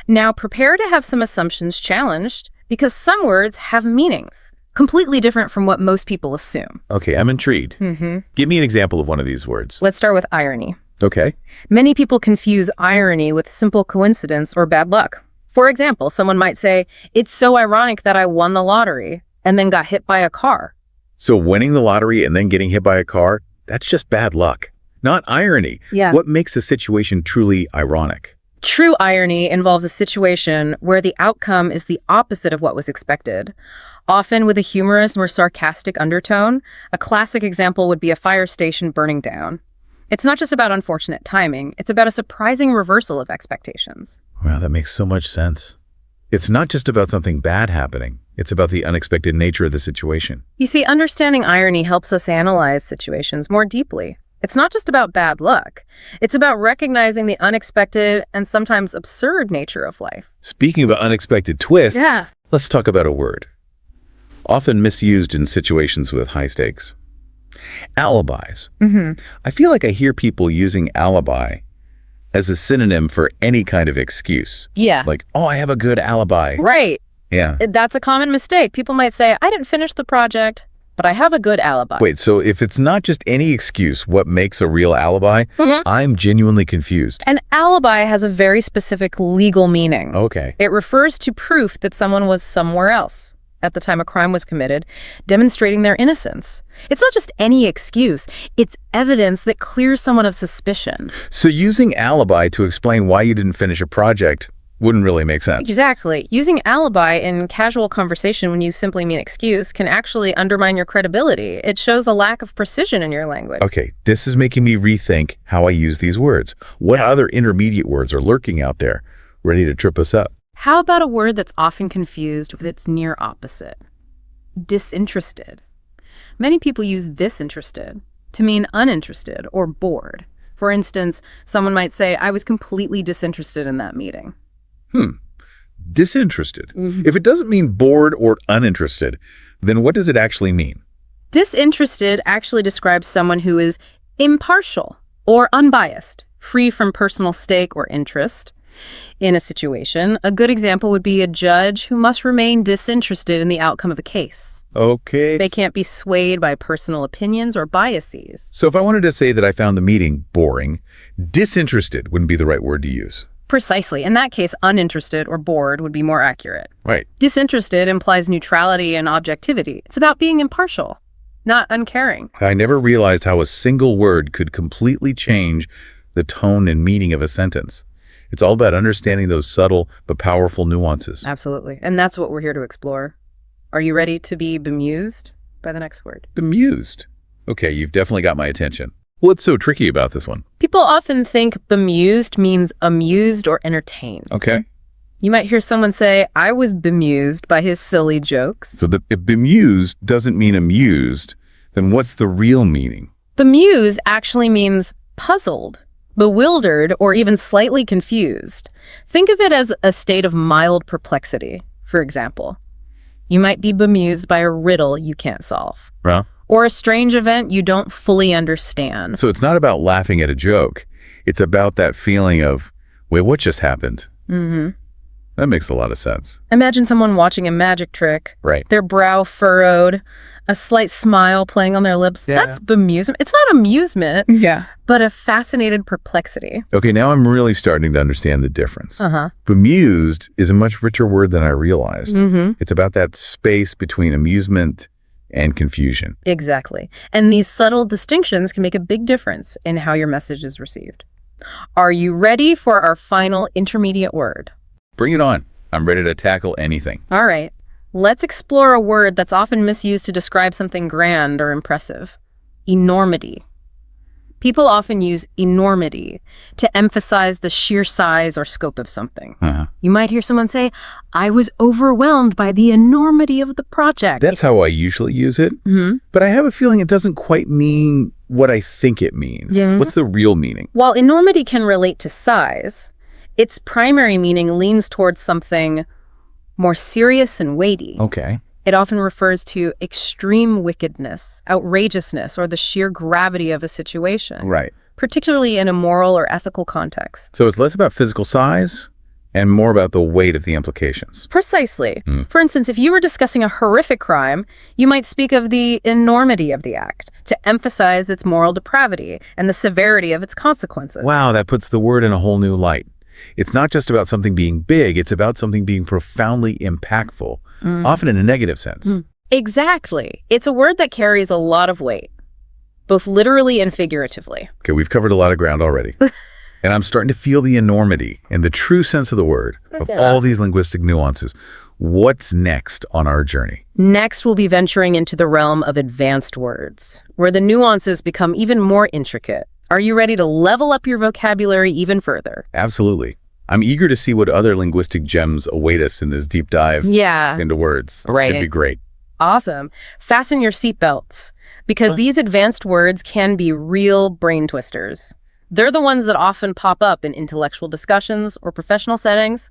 Now, prepare to have some assumptions challenged because some words have meanings completely different from what most people assume. Okay, I'm intrigued. Give me an example of one of these words. Let's start with irony. Okay. Many people confuse irony with simple coincidence or bad luck. For example, someone might say, "It's so ironic that I won the lottery and then got hit by a car." So winning the lottery and then getting hit by a car, that's just bad luck, not irony. Yeah. What makes a situation truly ironic? True irony involves a situation where the outcome is the opposite of what was expected, often with a humorous or sarcastic undertone. A classic example would be a fire station burning down. It's not just about unfortunate timing, it's about a surprising reversal of expectations. Wow, that makes so much sense. It's not just about something bad happening. It's about the unexpected nature of the situation. You see, understanding irony helps us analyze situations more deeply. It's not just about bad luck. It's about recognizing the unexpected and sometimes absurd nature of life. Speaking of unexpected twists, let's talk about a word. Often misused in situations with high stakes. Alibis. Mm-hmm. I feel like I hear people using alibi as a synonym for any kind of excuse. Yeah. Like, oh, I have a good alibi. Right. Yeah. That's a common mistake. People might say, I didn't finish the project, but I have a good alibi. Wait, so if it's not just any excuse, what makes a real alibi? I'm genuinely confused. An alibi has a very specific legal meaning. Okay. It refers to proof that someone was somewhere else at the time a crime was committed, demonstrating their innocence. It's not just any excuse. It's evidence that clears someone of suspicion. So using alibi to explain why you didn't finish a project wouldn't really make sense. Exactly. Using alibi in casual conversation when you simply mean excuse can actually undermine your credibility. It shows a lack of precision in your language. Okay, this is making me rethink how I use these words. What other intermediate words are lurking out there, ready to trip us up? How about a word that's often confused with its near opposite? Disinterested. Many people use disinterested to mean uninterested or bored. For instance, someone might say, I was completely disinterested in that meeting. Disinterested. If it doesn't mean bored or uninterested, then what does it actually mean? Disinterested actually describes someone who is impartial or unbiased, free from personal stake or interest in a situation. A good example would be a judge who must remain disinterested in the outcome of a case. Okay. They can't be swayed by personal opinions or biases. So if I wanted to say that I found the meeting boring, disinterested wouldn't be the right word to use. Precisely. In that case, uninterested or bored would be more accurate. Right. Disinterested implies neutrality and objectivity. It's about being impartial, not uncaring. I never realized how a single word could completely change the tone and meaning of a sentence. It's all about understanding those subtle but powerful nuances. Absolutely. And that's what we're here to explore. Are you ready to be bemused by the next word? Bemused. Okay, you've definitely got my attention. What's so tricky about this one? People often think bemused means amused or entertained. Okay. You might hear someone say, I was bemused by his silly jokes. So if bemused doesn't mean amused, then what's the real meaning? Bemused actually means puzzled, bewildered, or even slightly confused. Think of it as a state of mild perplexity, for example. You might be bemused by a riddle you can't solve. Well, Or a strange event you don't fully understand. so it's not about laughing at a joke. It's about that feeling of, wait, what just happened? That makes a lot of sense. Imagine someone watching a magic trick, Right. their brow furrowed, a slight smile playing on their lips. Yeah. That's bemusement. It's not amusement, Yeah. but a fascinated perplexity. Okay, now I'm really starting to understand the difference. Uh-huh. Bemused is a much richer word than I realized. Mm-hmm. It's about that space between amusement and confusion. Exactly. And these subtle distinctions can make a big difference in how your message is received. Are you ready for our final intermediate word? Bring it on. I'm ready to tackle anything. All right. Let's explore a word that's often misused to describe something grand or impressive. Enormity. People often use enormity to emphasize the sheer size or scope of something. You might hear someone say, I was overwhelmed by the enormity of the project. That's how I usually use it. But I have a feeling it doesn't quite mean what I think it means. Yeah. What's the real meaning? While enormity can relate to size, its primary meaning leans towards something more serious and weighty. Okay. It often refers to extreme wickedness, outrageousness, or the sheer gravity of a situation, Right. particularly in a moral or ethical context. So it's less about physical size and more about the weight of the implications. Precisely. For instance, if you were discussing a horrific crime, you might speak of the enormity of the act to emphasize its moral depravity and the severity of its consequences. Wow, that puts the word in a whole new light. It's not just about something being big, it's about something being profoundly impactful, often in a negative sense. Exactly. It's a word that carries a lot of weight, both literally and figuratively. Okay, we've covered a lot of ground already. And I'm starting to feel the enormity and the true sense of the word, of all these linguistic nuances. What's next on our journey? Next, we'll be venturing into the realm of advanced words, where the nuances become even more intricate. Are you ready to level up your vocabulary even further? Absolutely. I'm eager to see what other linguistic gems await us in this deep dive Yeah. into words. Right. It'd be great. Awesome. Fasten your seatbelts, because these advanced words can be real brain twisters. They're the ones that often pop up in intellectual discussions or professional settings,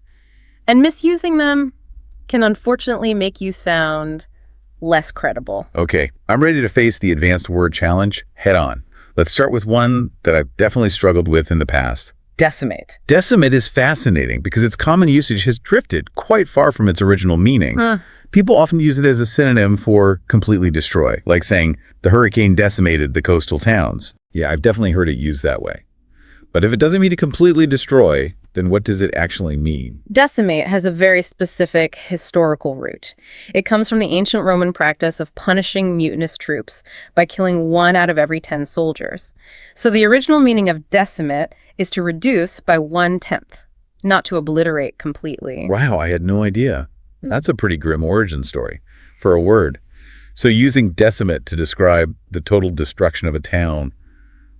and misusing them can unfortunately make you sound less credible. Okay, I'm ready to face the advanced word challenge head on. Let's start with one that I've definitely struggled with in the past. Decimate. Decimate is fascinating because its common usage has drifted quite far from its original meaning. People often use it as a synonym for completely destroy, like saying the hurricane decimated the coastal towns. Yeah, I've definitely heard it used that way. But if it doesn't mean to completely destroy, then what does it actually mean? Decimate has a very specific historical root. It comes from the ancient Roman practice of punishing mutinous troops by killing 1 out of every 10 soldiers. So the original meaning of decimate is to reduce by 1/10, not to obliterate completely. Wow, I had no idea. That's a pretty grim origin story for a word. So using decimate to describe the total destruction of a town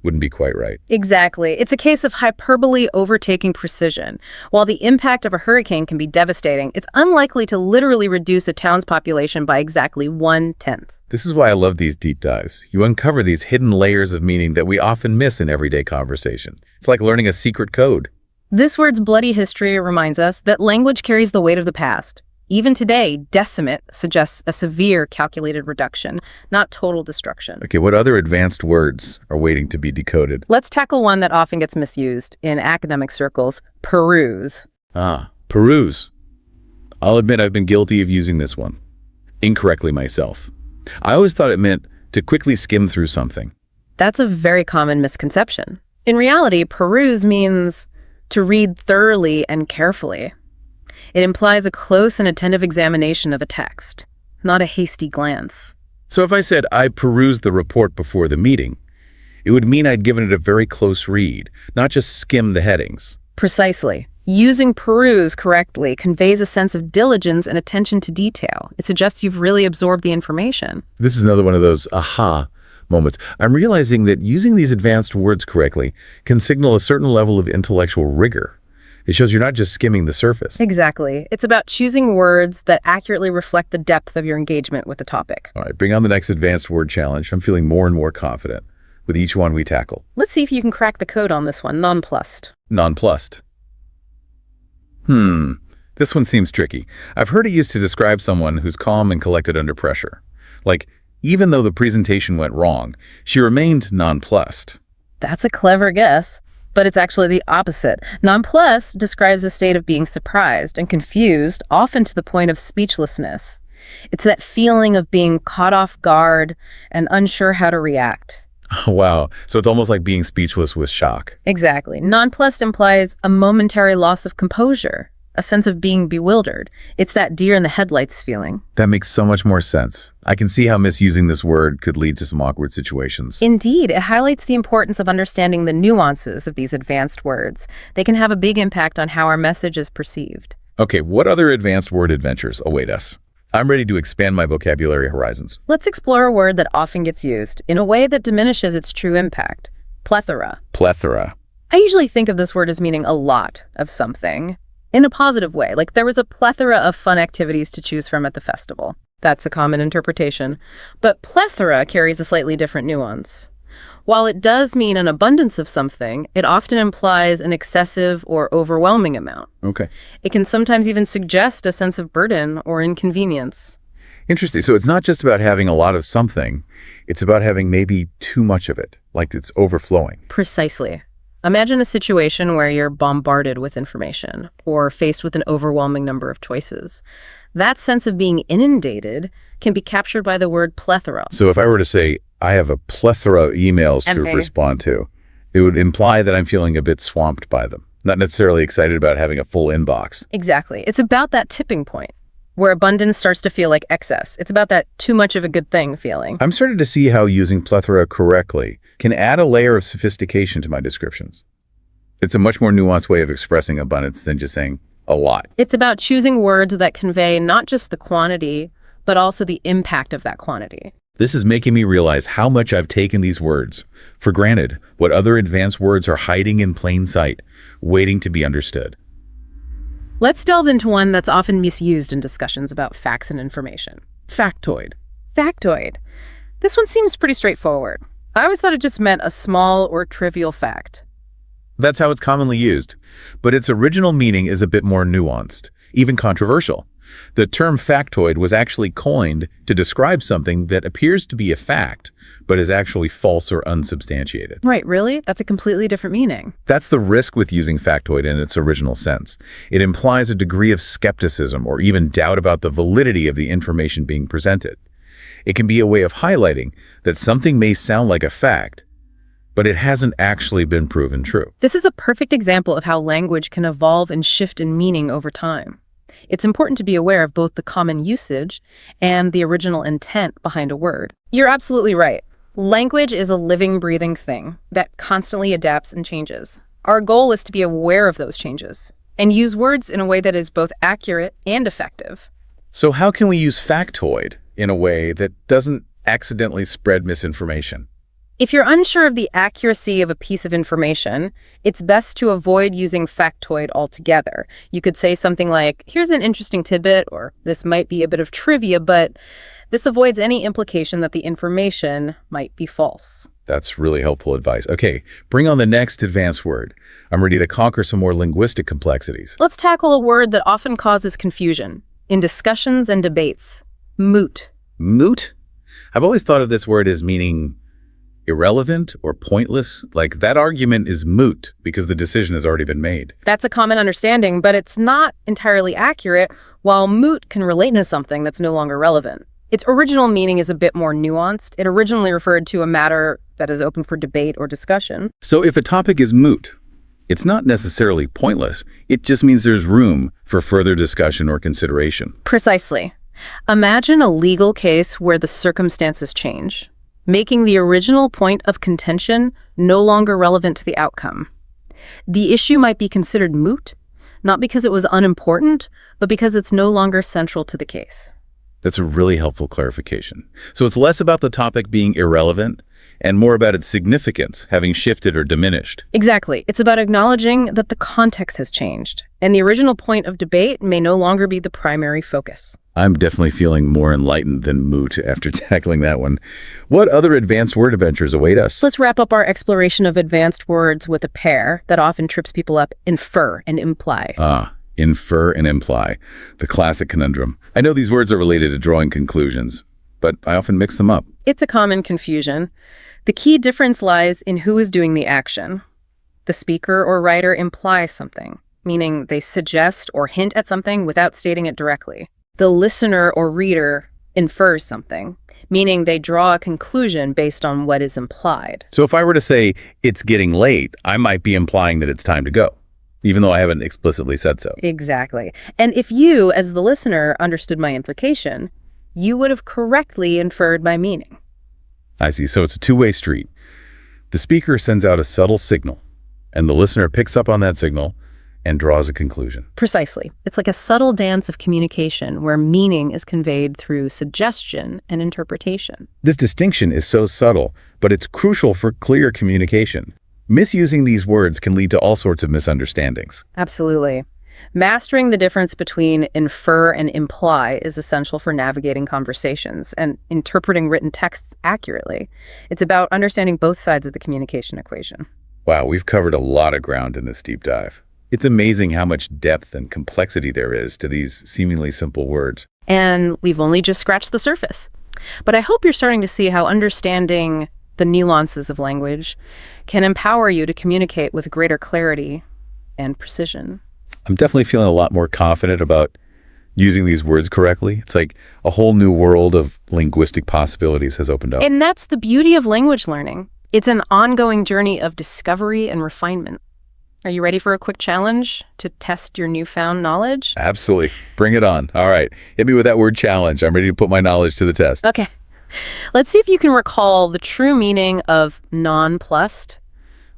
wouldn't be quite right. Exactly. It's a case of hyperbole overtaking precision. While the impact of a hurricane can be devastating, it's unlikely to literally reduce a town's population by exactly 1/10. This is why I love these deep dives. You uncover these hidden layers of meaning that we often miss in everyday conversation. It's like learning a secret code. This word's bloody history reminds us that language carries the weight of the past. Even today, decimate suggests a severe calculated reduction, not total destruction. Okay, what other advanced words are waiting to be decoded? Let's tackle one that often gets misused in academic circles: peruse. Peruse. I'll admit I've been guilty of using this one incorrectly myself. I always thought it meant to quickly skim through something. That's a very common misconception. In reality, peruse means to read thoroughly and carefully. It implies a close and attentive examination of a text, not a hasty glance. So if I said I perused the report before the meeting, it would mean I'd given it a very close read, not just skim the headings. Precisely. Using peruse correctly conveys a sense of diligence and attention to detail. It suggests you've really absorbed the information. This is another one of those aha moments. I'm realizing that using these advanced words correctly can signal a certain level of intellectual rigor. It shows you're not just skimming the surface. Exactly. It's about choosing words that accurately reflect the depth of your engagement with the topic. All right, bring on the next advanced word challenge. I'm feeling more and more confident with each one we tackle. Let's see if you can crack the code on this one. Nonplussed. Nonplussed. This one seems tricky. I've heard it used to describe someone who's calm and collected under pressure. Like, even though the presentation went wrong, she remained nonplussed. That's a clever guess, but it's actually the opposite. Nonplussed describes a state of being surprised and confused, often to the point of speechlessness. It's that feeling of being caught off guard and unsure how to react. Wow, so it's almost like being speechless with shock. Exactly. Nonplussed implies a momentary loss of composure, a sense of being bewildered. It's that deer in the headlights feeling. That makes so much more sense. I can see how misusing this word could lead to some awkward situations. Indeed, it highlights the importance of understanding the nuances of these advanced words. They can have a big impact on how our message is perceived. Okay, what other advanced word adventures await us? I'm ready to expand my vocabulary horizons. Let's explore a word that often gets used in a way that diminishes its true impact. Plethora. Plethora. I usually think of this word as meaning a lot of something in a positive way, like there was a plethora of fun activities to choose from at the festival. That's a common interpretation. But plethora carries a slightly different nuance. While it does mean an abundance of something, it often implies an excessive or overwhelming amount. Okay. It can sometimes even suggest a sense of burden or inconvenience. Interesting. So it's not just about having a lot of something, it's about having maybe too much of it, like it's overflowing. Precisely. Imagine a situation where you're bombarded with information or faced with an overwhelming number of choices. That sense of being inundated can be captured by the word plethora. So if I were to say, I have a plethora of emails to respond to, it would imply that I'm feeling a bit swamped by them, not necessarily excited about having a full inbox. Exactly. It's about that tipping point where abundance starts to feel like excess. It's about that too much of a good thing feeling. I'm starting to see how using plethora correctly can add a layer of sophistication to my descriptions. It's a much more nuanced way of expressing abundance than just saying a lot. It's about choosing words that convey not just the quantity, but also the impact of that quantity. This is making me realize how much I've taken these words for granted, what other advanced words are hiding in plain sight, waiting to be understood. Let's delve into one that's often misused in discussions about facts and information. Factoid. Factoid. This one seems pretty straightforward. I always thought it just meant a small or trivial fact. That's how it's commonly used, but its original meaning is a bit more nuanced, even controversial. The term factoid was actually coined to describe something that appears to be a fact, but is actually false or unsubstantiated. Right, really? That's a completely different meaning. That's the risk with using factoid in its original sense. It implies a degree of skepticism or even doubt about the validity of the information being presented. It can be a way of highlighting that something may sound like a fact, but it hasn't actually been proven true. This is a perfect example of how language can evolve and shift in meaning over time. It's important to be aware of both the common usage and the original intent behind a word. You're absolutely right. Language is a living, breathing thing that constantly adapts and changes. Our goal is to be aware of those changes and use words in a way that is both accurate and effective. So how can we use factoid in a way that doesn't accidentally spread misinformation? If you're unsure of the accuracy of a piece of information, it's best to avoid using factoid altogether. You could say something like, here's an interesting tidbit, or this might be a bit of trivia, but this avoids any implication that the information might be false. That's really helpful advice. Okay, bring on the next advanced word. I'm ready to conquer some more linguistic complexities. Let's tackle a word that often causes confusion in discussions and debates. Moot. Moot? I've always thought of this word as meaning irrelevant or pointless. Like that argument is moot because the decision has already been made. That's a common understanding, but it's not entirely accurate. While moot can relate to something that's no longer relevant, its original meaning is a bit more nuanced. It originally referred to a matter that is open for debate or discussion. So if a topic is moot, it's not necessarily pointless. It just means there's room for further discussion or consideration. Precisely. Imagine a legal case where the circumstances change, making the original point of contention no longer relevant to the outcome. The issue might be considered moot, not because it was unimportant, but because it's no longer central to the case. That's a really helpful clarification. So it's less about the topic being irrelevant and more about its significance having shifted or diminished. Exactly. It's about acknowledging that the context has changed, and the original point of debate may no longer be the primary focus. I'm definitely feeling more enlightened than moot after tackling that one. What other advanced word adventures await us? Let's wrap up our exploration of advanced words with a pair that often trips people up: infer and imply. Infer and imply, the classic conundrum. I know these words are related to drawing conclusions, but I often mix them up. It's a common confusion. The key difference lies in who is doing the action. The speaker or writer implies something, meaning they suggest or hint at something without stating it directly. The listener or reader infers something, meaning they draw a conclusion based on what is implied. So if I were to say, it's getting late, I might be implying that it's time to go, even though I haven't explicitly said so. Exactly. And if you, as the listener, understood my implication, you would have correctly inferred my meaning. I see. So it's a two-way street. The speaker sends out a subtle signal, and the listener picks up on that signal and draws a conclusion. Precisely. It's like a subtle dance of communication where meaning is conveyed through suggestion and interpretation. This distinction is so subtle, but it's crucial for clear communication. Misusing these words can lead to all sorts of misunderstandings. Absolutely. Mastering the difference between infer and imply is essential for navigating conversations and interpreting written texts accurately. It's about understanding both sides of the communication equation. Wow, we've covered a lot of ground in this deep dive. It's amazing how much depth and complexity there is to these seemingly simple words. And we've only just scratched the surface. But I hope you're starting to see how understanding the nuances of language can empower you to communicate with greater clarity and precision. I'm definitely feeling a lot more confident about using these words correctly. It's like a whole new world of linguistic possibilities has opened up. And that's the beauty of language learning. It's an ongoing journey of discovery and refinement. Are you ready for a quick challenge to test your newfound knowledge? Absolutely. Bring it on. All right. Hit me with that word challenge. I'm ready to put my knowledge to the test. Okay. Let's see if you can recall the true meaning of nonplussed.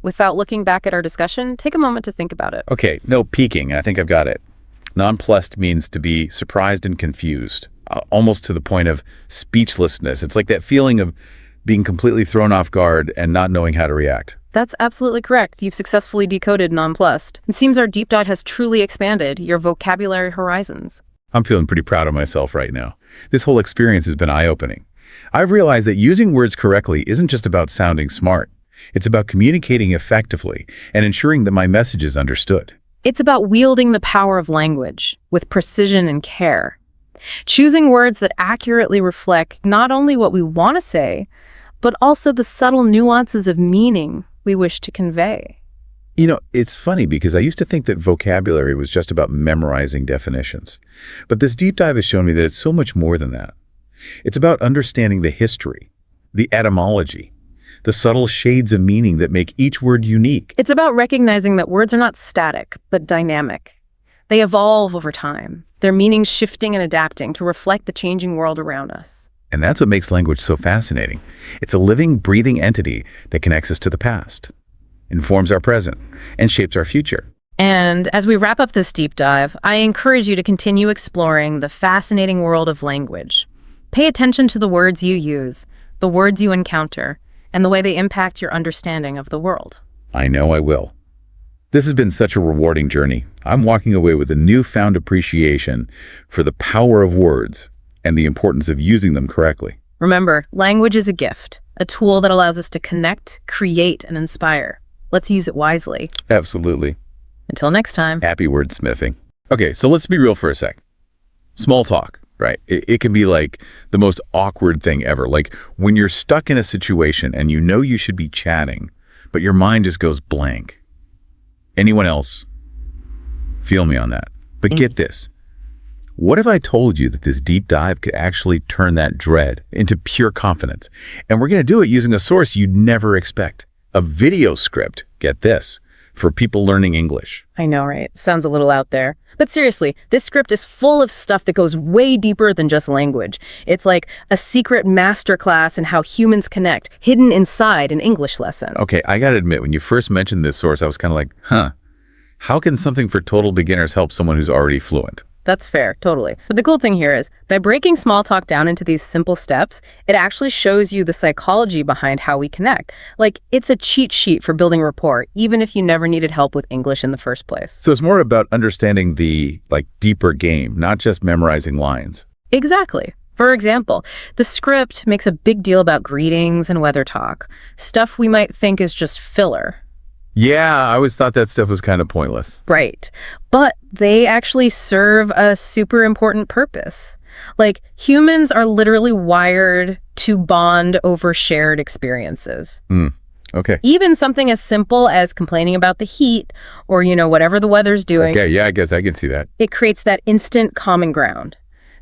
Without looking back at our discussion, take a moment to think about it. Okay. No peeking. I think I've got it. Nonplussed means to be surprised and confused, almost to the point of speechlessness. It's like that feeling of being completely thrown off guard and not knowing how to react. That's absolutely correct. You've successfully decoded nonplussed. It seems our deep dive has truly expanded your vocabulary horizons. I'm feeling pretty proud of myself right now. This whole experience has been eye-opening. I've realized that using words correctly isn't just about sounding smart. It's about communicating effectively and ensuring that my message is understood. It's about wielding the power of language with precision and care, Choosing words that accurately reflect not only what we want to say, but also the subtle nuances of meaning we wish to convey. It's funny because I used to think that vocabulary was just about memorizing definitions. But this deep dive has shown me that it's so much more than that. It's about understanding the history, the etymology, the subtle shades of meaning that make each word unique. It's about recognizing that words are not static, but dynamic. They evolve over time, their meanings shifting and adapting to reflect the changing world around us. And that's what makes language so fascinating. It's a living, breathing entity that connects us to the past, informs our present, and shapes our future. And as we wrap up this deep dive, I encourage you to continue exploring the fascinating world of language. Pay attention to the words you use, the words you encounter, and the way they impact your understanding of the world. I know I will. This has been such a rewarding journey. I'm walking away with a newfound appreciation for the power of words and the importance of using them correctly. Remember, language is a gift, a tool that allows us to connect, create, and inspire. Let's use it wisely. Absolutely. Until next time. Happy wordsmithing. Okay, so let's be real for a sec. Small talk, right? It can be like the most awkward thing ever. Like when you're stuck in a situation and you know you should be chatting, but your mind just goes blank. Anyone else? Feel me on that. But get this. What if I told you that this deep dive could actually turn that dread into pure confidence? And we're going to do it using a source you'd never expect. A video script, get this, for people learning English. I know, right? Sounds a little out there. But seriously, this script is full of stuff that goes way deeper than just language. It's like a secret masterclass in how humans connect, hidden inside an English lesson. Okay, I gotta admit, when you first mentioned this source, I was kind of like, how can something for total beginners help someone who's already fluent? That's fair, totally. But the cool thing here is, by breaking small talk down into these simple steps, it actually shows you the psychology behind how we connect. Like, it's a cheat sheet for building rapport, even if you never needed help with English in the first place. So it's more about understanding the, deeper game, not just memorizing lines. Exactly. For example, the script makes a big deal about greetings and weather talk, stuff we might think is just filler. Yeah, I always thought that stuff was kind of pointless. Right. But they actually serve a super important purpose. Like, humans are literally wired to bond over shared experiences. Okay. Even something as simple as complaining about the heat or, whatever the weather's doing. Okay, yeah, I guess I can see that. It creates that instant common ground,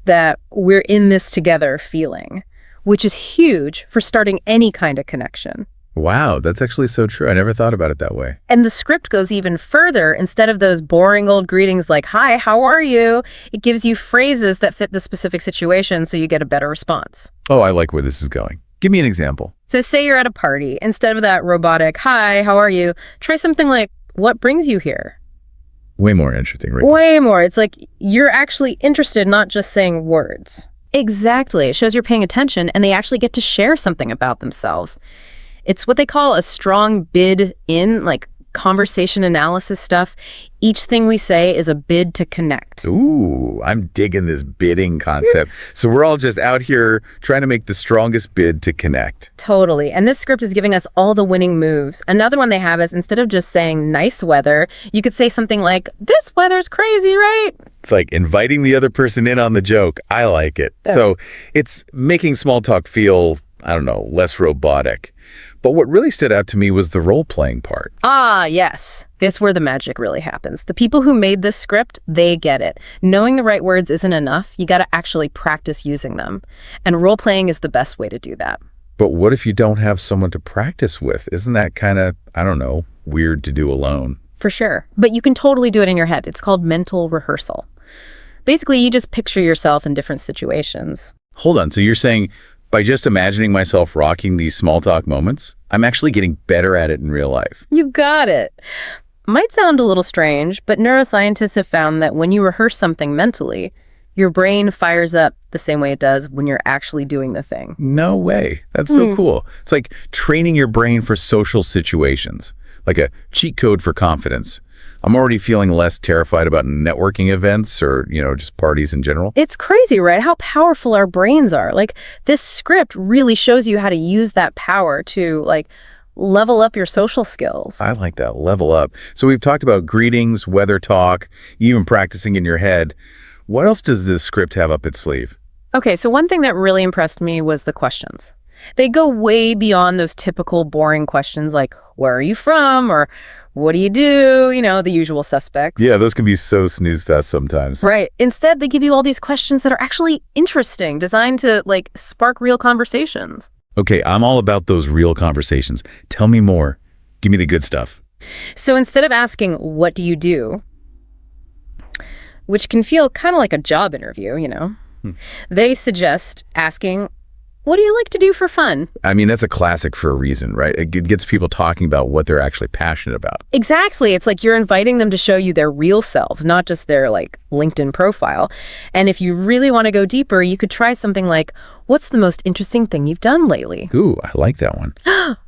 that we're in this together feeling, which is huge for starting any kind of connection. Wow, that's actually so true. I never thought about it that way. And the script goes even further. Instead of those boring old greetings like, "Hi, how are you?" it gives you phrases that fit the specific situation so you get a better response. Oh, I like where this is going. Give me an example. So say you're at a party. Instead of that robotic, "Hi, how are you?" try something like, "What brings you here?" Way more interesting, right? Way more. It's like you're actually interested, not just saying words. Exactly. It shows you're paying attention and they actually get to share something about themselves. It's what they call a strong bid in, like conversation analysis stuff. Each thing we say is a bid to connect. Ooh, I'm digging this bidding concept. So we're all just out here trying to make the strongest bid to connect. Totally. And this script is giving us all the winning moves. Another one they have is, instead of just saying nice weather, you could say something like, "This weather's crazy, right?" It's like inviting the other person in on the joke. I like it. Yeah. So it's making small talk feel, I don't know, less robotic. But what really stood out to me was the role-playing part. Ah, yes. That's where the magic really happens. The people who made this script, they get it. Knowing the right words isn't enough. You got to actually practice using them. And role-playing is the best way to do that. But what if you don't have someone to practice with? Isn't that kind of, I don't know, weird to do alone? For sure. But you can totally do it in your head. It's called mental rehearsal. Basically, you just picture yourself in different situations. Hold on. So you're saying by just imagining myself rocking these small talk moments, I'm actually getting better at it in real life. You got it. Might sound a little strange, but neuroscientists have found that when you rehearse something mentally, your brain fires up the same way it does when you're actually doing the thing. No way. That's so cool. It's like training your brain for social situations, like a cheat code for confidence. I'm already feeling less terrified about networking events or, just parties in general. It's crazy, right? How powerful our brains are. Like, this script really shows you how to use that power to, level up your social skills. I like that, level up. So we've talked about greetings, weather talk, even practicing in your head. What else does this script have up its sleeve? Okay, so one thing that really impressed me was the questions. They go way beyond those typical boring questions like, where are you from? Or what do you do? The usual suspects. Yeah, those can be so snooze fest sometimes. Right. Instead, they give you all these questions that are actually interesting, designed to spark real conversations. Okay, I'm all about those real conversations. Tell me more. Give me the good stuff. So instead of asking, what do you do? Which can feel kind of like a job interview. They suggest asking, what do you like to do for fun? I mean, that's a classic for a reason, right? It gets people talking about what they're actually passionate about. Exactly. It's like you're inviting them to show you their real selves, not just their LinkedIn profile. And if you really want to go deeper, you could try something like, what's the most interesting thing you've done lately? Ooh, I like that one.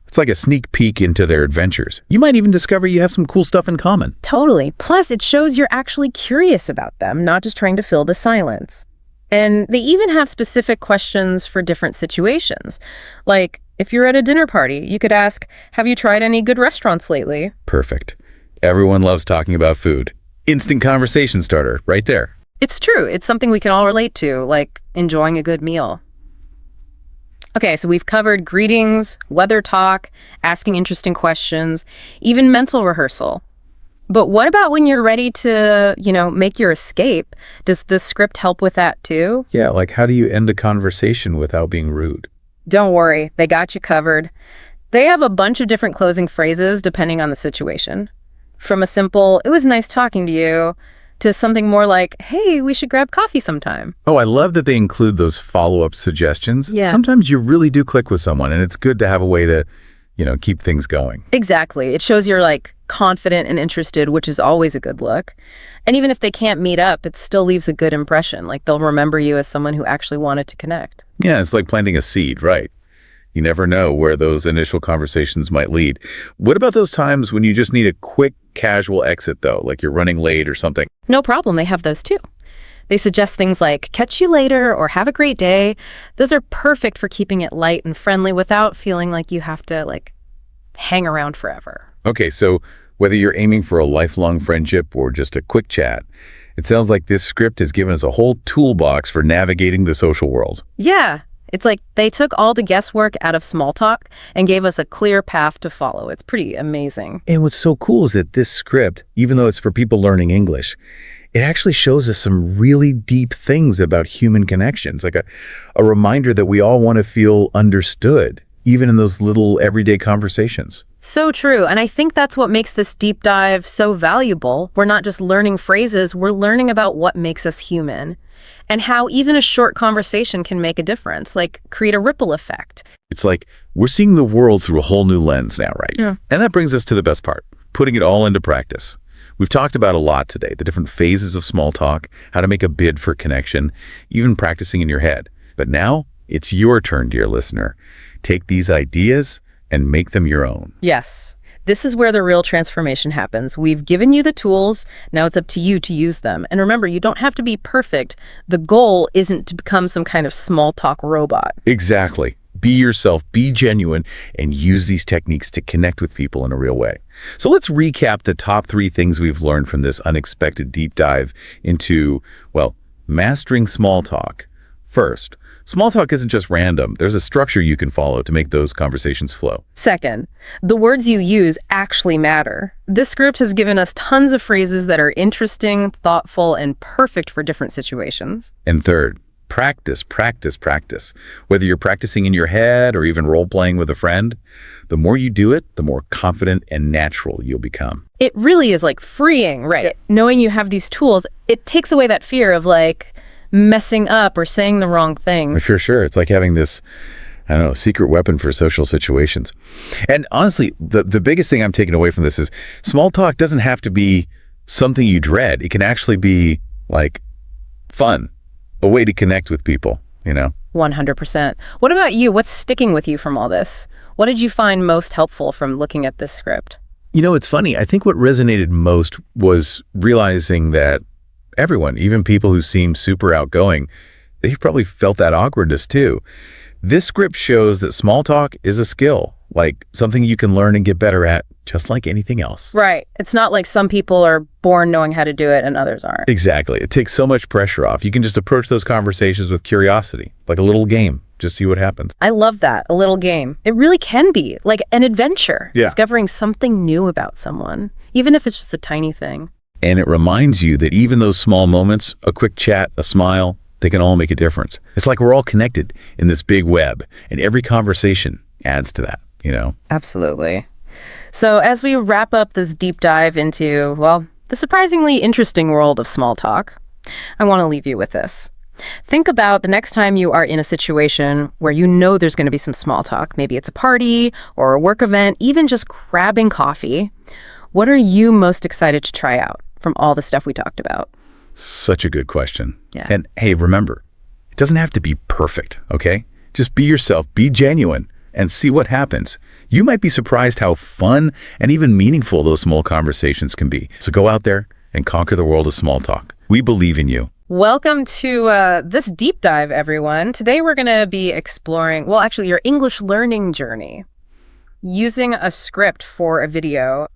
It's like a sneak peek into their adventures. You might even discover you have some cool stuff in common. Totally. Plus, it shows you're actually curious about them, not just trying to fill the silence. And they even have specific questions for different situations. Like, if you're at a dinner party, you could ask, have you tried any good restaurants lately? Perfect. Everyone loves talking about food. Instant conversation starter, right there. It's true. It's something we can all relate to, like enjoying a good meal. Okay, so we've covered greetings, weather talk, asking interesting questions, even mental rehearsal. But what about when you're ready to, make your escape? Does the script help with that too? Yeah, like how do you end a conversation without being rude? Don't worry, they got you covered. They have a bunch of different closing phrases depending on the situation. From a simple, it was nice talking to you, to something more like, hey, we should grab coffee sometime. Oh, I love that they include those follow-up suggestions. Yeah. Sometimes you really do click with someone, and it's good to have a way to, keep things going. Exactly. It shows you're confident and interested, which is always a good look. And even if they can't meet up, it still leaves a good impression. They'll remember you as someone who actually wanted to connect. Yeah, it's like planting a seed, right? You never know where those initial conversations might lead. What about those times when you just need a quick, casual exit, though, like you're running late or something? No problem. They have those too. They suggest things like, catch you later or have a great day. Those are perfect for keeping it light and friendly without feeling like you have to, hang around forever. Okay, so whether you're aiming for a lifelong friendship or just a quick chat, it sounds like this script has given us a whole toolbox for navigating the social world. Yeah. It's like they took all the guesswork out of small talk and gave us a clear path to follow. It's pretty amazing. And what's so cool is that this script, even though it's for people learning English, it actually shows us some really deep things about human connections, like a reminder that we all want to feel understood, even in those little everyday conversations. So true. And I think that's what makes this deep dive so valuable. We're not just learning phrases, we're learning about what makes us human and how even a short conversation can make a difference, create a ripple effect. It's like we're seeing the world through a whole new lens now, right? Yeah. And that brings us to the best part, putting it all into practice. We've talked about a lot today, the different phases of small talk, how to make a bid for connection, even practicing in your head. But now it's your turn, dear listener. Take these ideas and make them your own. Yes. This is where the real transformation happens. We've given you the tools. Now it's up to you to use them. And remember, you don't have to be perfect. The goal isn't to become some kind of small talk robot. Exactly. Be yourself, be genuine, and use these techniques to connect with people in a real way. So let's recap the top 3 things we've learned from this unexpected deep dive into, mastering small talk. First, small talk isn't just random. There's a structure you can follow to make those conversations flow. Second, the words you use actually matter. This script has given us tons of phrases that are interesting, thoughtful, and perfect for different situations. And third, practice, practice, practice. Whether you're practicing in your head or even role-playing with a friend, the more you do it, the more confident and natural you'll become. It really is freeing, right? Yeah. Knowing you have these tools, it takes away that fear of messing up or saying the wrong thing. For sure. It's like having this, secret weapon for social situations. And honestly, the biggest thing I'm taking away from this is small talk doesn't have to be something you dread. It can actually be fun, a way to connect with people, 100%. What about you? What's sticking with you from all this? What did you find most helpful from looking at this script? It's funny. I think what resonated most was realizing that everyone, even people who seem super outgoing, they've probably felt that awkwardness too. This script shows that small talk is a skill, something you can learn and get better at just like anything else. Right. It's not like some people are born knowing how to do it and others aren't. Exactly. It takes so much pressure off. You can just approach those conversations with curiosity, like a little game. Just see what happens. I love that. A little game. It really can be like an adventure. Yeah. Discovering something new about someone, even if it's just a tiny thing. And it reminds you that even those small moments, a quick chat, a smile, they can all make a difference. It's like we're all connected in this big web, and every conversation adds to that, you know? Absolutely. So as we wrap up this deep dive into, well, the surprisingly interesting world of small talk, I want to leave you with this. Think about the next time you are in a situation where you know there's going to be some small talk. Maybe it's a party or a work event, even just grabbing coffee. What are you most excited to try out from all the stuff we talked about? Such a good question. Yeah. And hey, remember, it doesn't have to be perfect, okay? Just be yourself, be genuine, and see what happens. You might be surprised how fun and even meaningful those small conversations can be. So go out there and conquer the world of small talk. We believe in you. Welcome to this deep dive, everyone. Today we're going to be exploring, well, actually, your English learning journey using a script for a video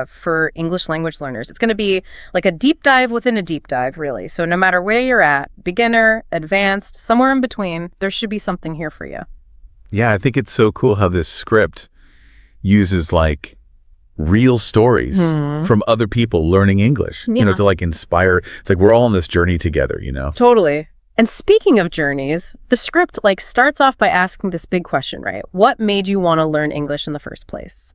for English language learners. It's going to be like a deep dive within a deep dive, really. So no matter where you're at, beginner, advanced, somewhere in between, there should be something here for you. Yeah, I think it's so cool how this script uses like real stories from other people learning English, you know, to like inspire. It's like we're all on this journey together, you know? Totally. And speaking of journeys, the script like starts off by asking this big question, right? What made you want to learn English in the first place?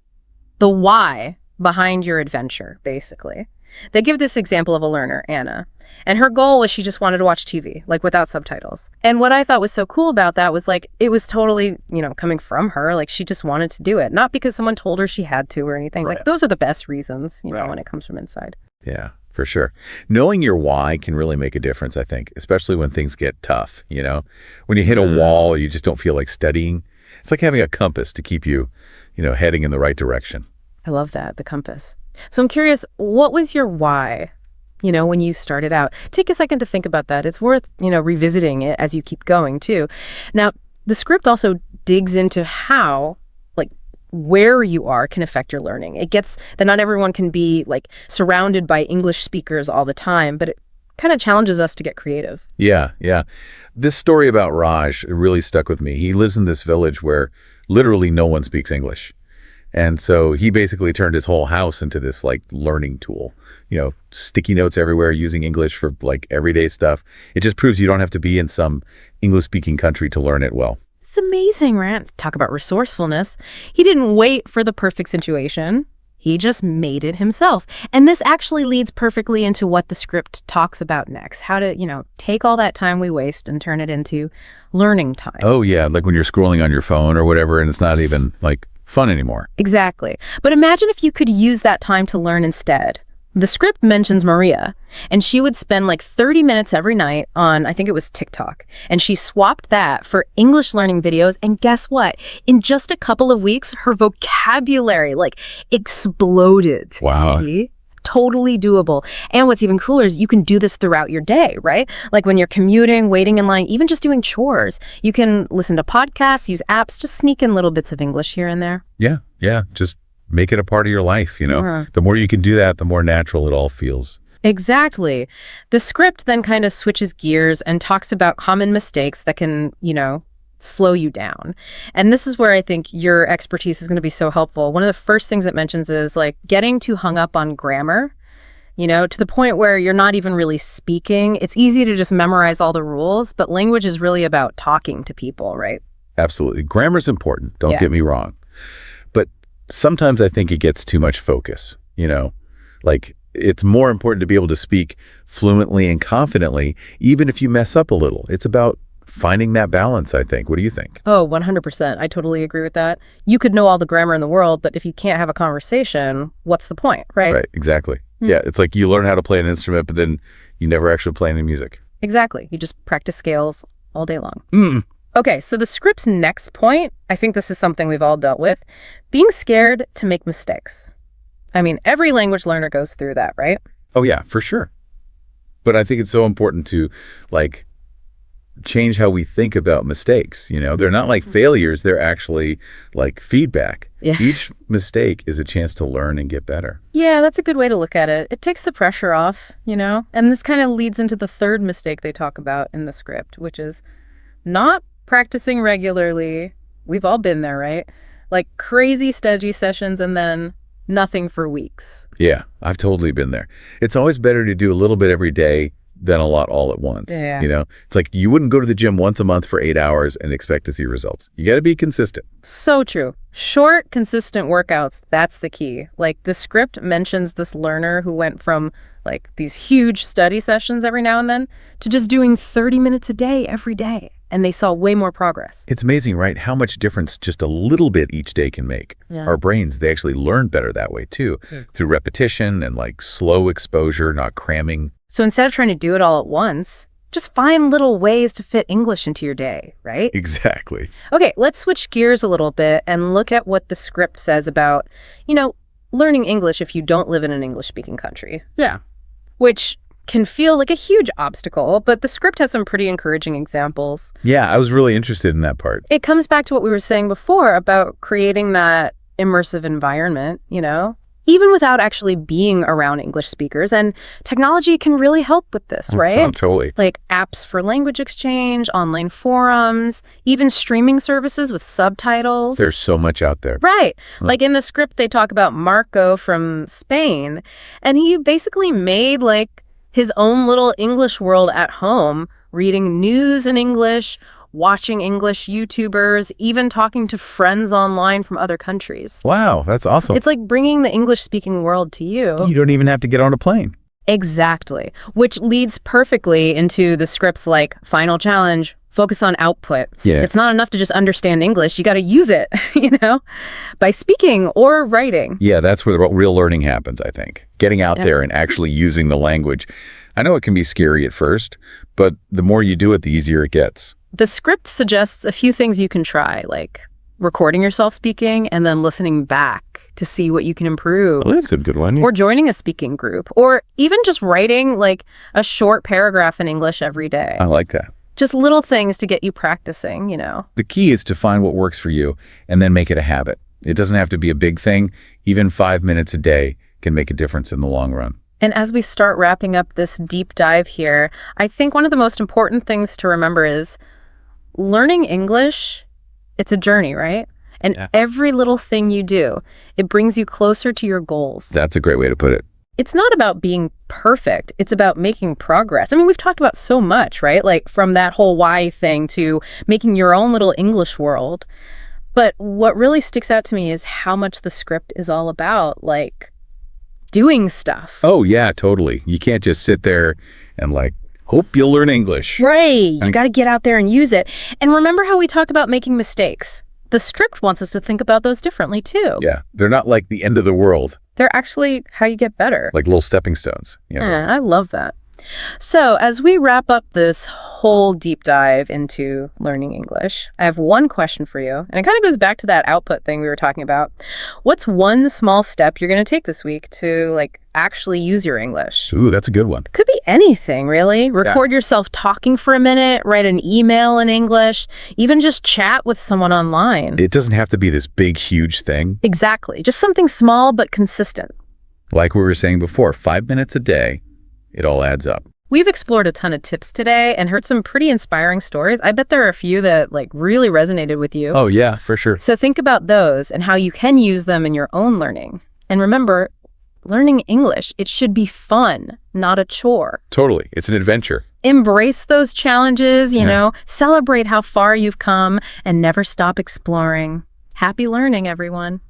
The why behind your adventure, basically. They give this example of a learner, Anna, and her goal was she just wanted to watch TV, like without subtitles. And what I thought was so cool about that was like, it was totally, you know, coming from her, like she just wanted to do it, not because someone told her she had to or anything. Right. Like those are the best reasons, you know, when it comes from inside. Yeah, for sure. Knowing your why can really make a difference, I think, especially when things get tough, you know? When you hit a wall, you just don't feel like studying. It's like having a compass to keep you, you know, heading in the right direction. I love that, the compass. So I'm curious, what was your why, you know, when you started out? Take a second to think about that. It's worth, you know, revisiting it as you keep going, too. Now, the script also digs into how, like, where you are can affect your learning. It gets that not everyone can be, like, surrounded by English speakers all the time, but it kind of challenges us to get creative. Yeah, yeah. This story about Raj really stuck with me. He lives in this village where literally no one speaks English. And so he basically turned his whole house into this like learning tool, you know, sticky notes everywhere, using English for like everyday stuff. It just proves you don't have to be in some English speaking country to learn it well. It's amazing, right? Talk about resourcefulness. He didn't wait for the perfect situation. He just made it himself. And this actually leads perfectly into what the script talks about next. How to, you know, take all that time we waste and turn it into learning time. Oh, yeah. Like when you're scrolling on your phone or whatever, and it's not even like fun anymore. Exactly. But imagine if you could use that time to learn instead. The script mentions Maria, and she would spend like 30 minutes every night on, I think it was TikTok, and she swapped that for English learning videos, and guess what? In just a couple of weeks, her vocabulary like exploded. Wow. See? Totally doable. And what's even cooler is you can do this throughout your day, right? Like when you're commuting, waiting in line, even just doing chores. You can listen to podcasts, use apps, just sneak in little bits of English here and there. Yeah, yeah. Just make it a part of your life, you know? The more you can do that, the more natural it all feels. Exactly. The script then kind of switches gears and talks about common mistakes that can, you know, slow you down. And this is where I think your expertise is going to be so helpful. One of the first things it mentions is like getting too hung up on grammar, you know, to the point where you're not even really speaking. It's easy to just memorize all the rules, but language is really about talking to people, right? Absolutely. Grammar's important, don't Yeah. get me wrong. But sometimes I think it gets too much focus, you know? Like it's more important to be able to speak fluently and confidently, even if you mess up a little. It's about finding that balance, I think. What do you think? Oh, 100%. I totally agree with that. You could know all the grammar in the world, but if you can't have a conversation, what's the point, right? Right, exactly. Yeah, it's like you learn how to play an instrument, but then you never actually play any music. Exactly. You just practice scales all day long. Okay, so the script's next point, I think this is something we've all dealt with, being scared to make mistakes. I mean, every language learner goes through that, right? Oh, yeah, for sure. But I think it's so important to, like, change how we think about mistakes. They're not like failures. They're actually like feedback. Yeah. Each mistake is a chance to learn and get better. Yeah, that's a good way to look at it. It takes the pressure off, And this kind of leads into the third mistake they talk about in the script, which is not practicing regularly. We've all been there, right? Like crazy study sessions and then nothing for weeks. Yeah, I've totally been there. It's always better to do a little bit every day than a lot all at once. Yeah. It's like you wouldn't go to the gym once a month for 8 hours and expect to see results. You got to be consistent. So true. Short, consistent workouts, that's the key. Like the script mentions this learner who went from like these huge study sessions every now and then to just doing 30 minutes a day every day. And they saw way more progress. It's amazing, right? How much difference just a little bit each day can make. Yeah. Our brains, they actually learn better that way too, through repetition and like slow exposure, not cramming. So instead of trying to do it all at once, just find little ways to fit English into your day, right? Exactly. Okay, let's switch gears a little bit and look at what the script says about, learning English if you don't live in an English-speaking country. Yeah. Which can feel like a huge obstacle, but the script has some pretty encouraging examples. Yeah, I was really interested in that part. It comes back to what we were saying before about creating that immersive environment, even without actually being around English speakers. And technology can really help with this, right? Totally. Like apps for language exchange, online forums, even streaming services with subtitles. There's so much out there. Right. Like in the script, they talk about Marco from Spain, and he basically made like his own little English world at home, reading news in English, watching English YouTubers, even talking to friends online from other countries. Wow, that's awesome. It's like bringing the English-speaking world to you. You don't even have to get on a plane. Exactly. Which leads perfectly into the script's like final challenge, focus on output. Yeah. It's not enough to just understand English. You got to use it, by speaking or writing. Yeah, that's where the real learning happens, I think. Getting out there and actually using the language. I know it can be scary at first, but the more you do it, the easier it gets. The script suggests a few things you can try, like recording yourself speaking and then listening back to see what you can improve. Well, that's a good one. Or joining a speaking group, or even just writing like a short paragraph in English every day. I like that. Just little things to get you practicing, The key is to find what works for you and then make it a habit. It doesn't have to be a big thing. Even 5 minutes a day can make a difference in the long run. And as we start wrapping up this deep dive here, I think one of the most important things to remember is learning English, it's a journey, right? And every little thing you do, it brings you closer to your goals. That's a great way to put it. It's not about being perfect. It's about making progress. I mean, we've talked about so much, right? Like from that whole why thing to making your own little English world. But what really sticks out to me is how much the script is all about, like, doing stuff. Oh, yeah, totally. You can't just sit there and like, hope you'll learn English. Right. You got to get out there and use it. And remember how we talked about making mistakes? The script wants us to think about those differently, too. Yeah. They're not like the end of the world. They're actually how you get better. Like little stepping stones. I love that. So as we wrap up this whole deep dive into learning English, I have one question for you. And it kind of goes back to that output thing we were talking about. What's one small step you're going to take this week to like actually use your English? Ooh, that's a good one. Could be anything, really. Record yourself talking for a minute, write an email in English, even just chat with someone online. It doesn't have to be this big, huge thing. Exactly. Just something small but consistent. Like we were saying before, 5 minutes a day, it all adds up. We've explored a ton of tips today and heard some pretty inspiring stories. I bet there are a few that like really resonated with you. Oh, yeah, for sure. So think about those and how you can use them in your own learning. And remember, learning English, it should be fun, not a chore. Totally. It's an adventure. Embrace those challenges, celebrate how far you've come and never stop exploring. Happy learning, everyone.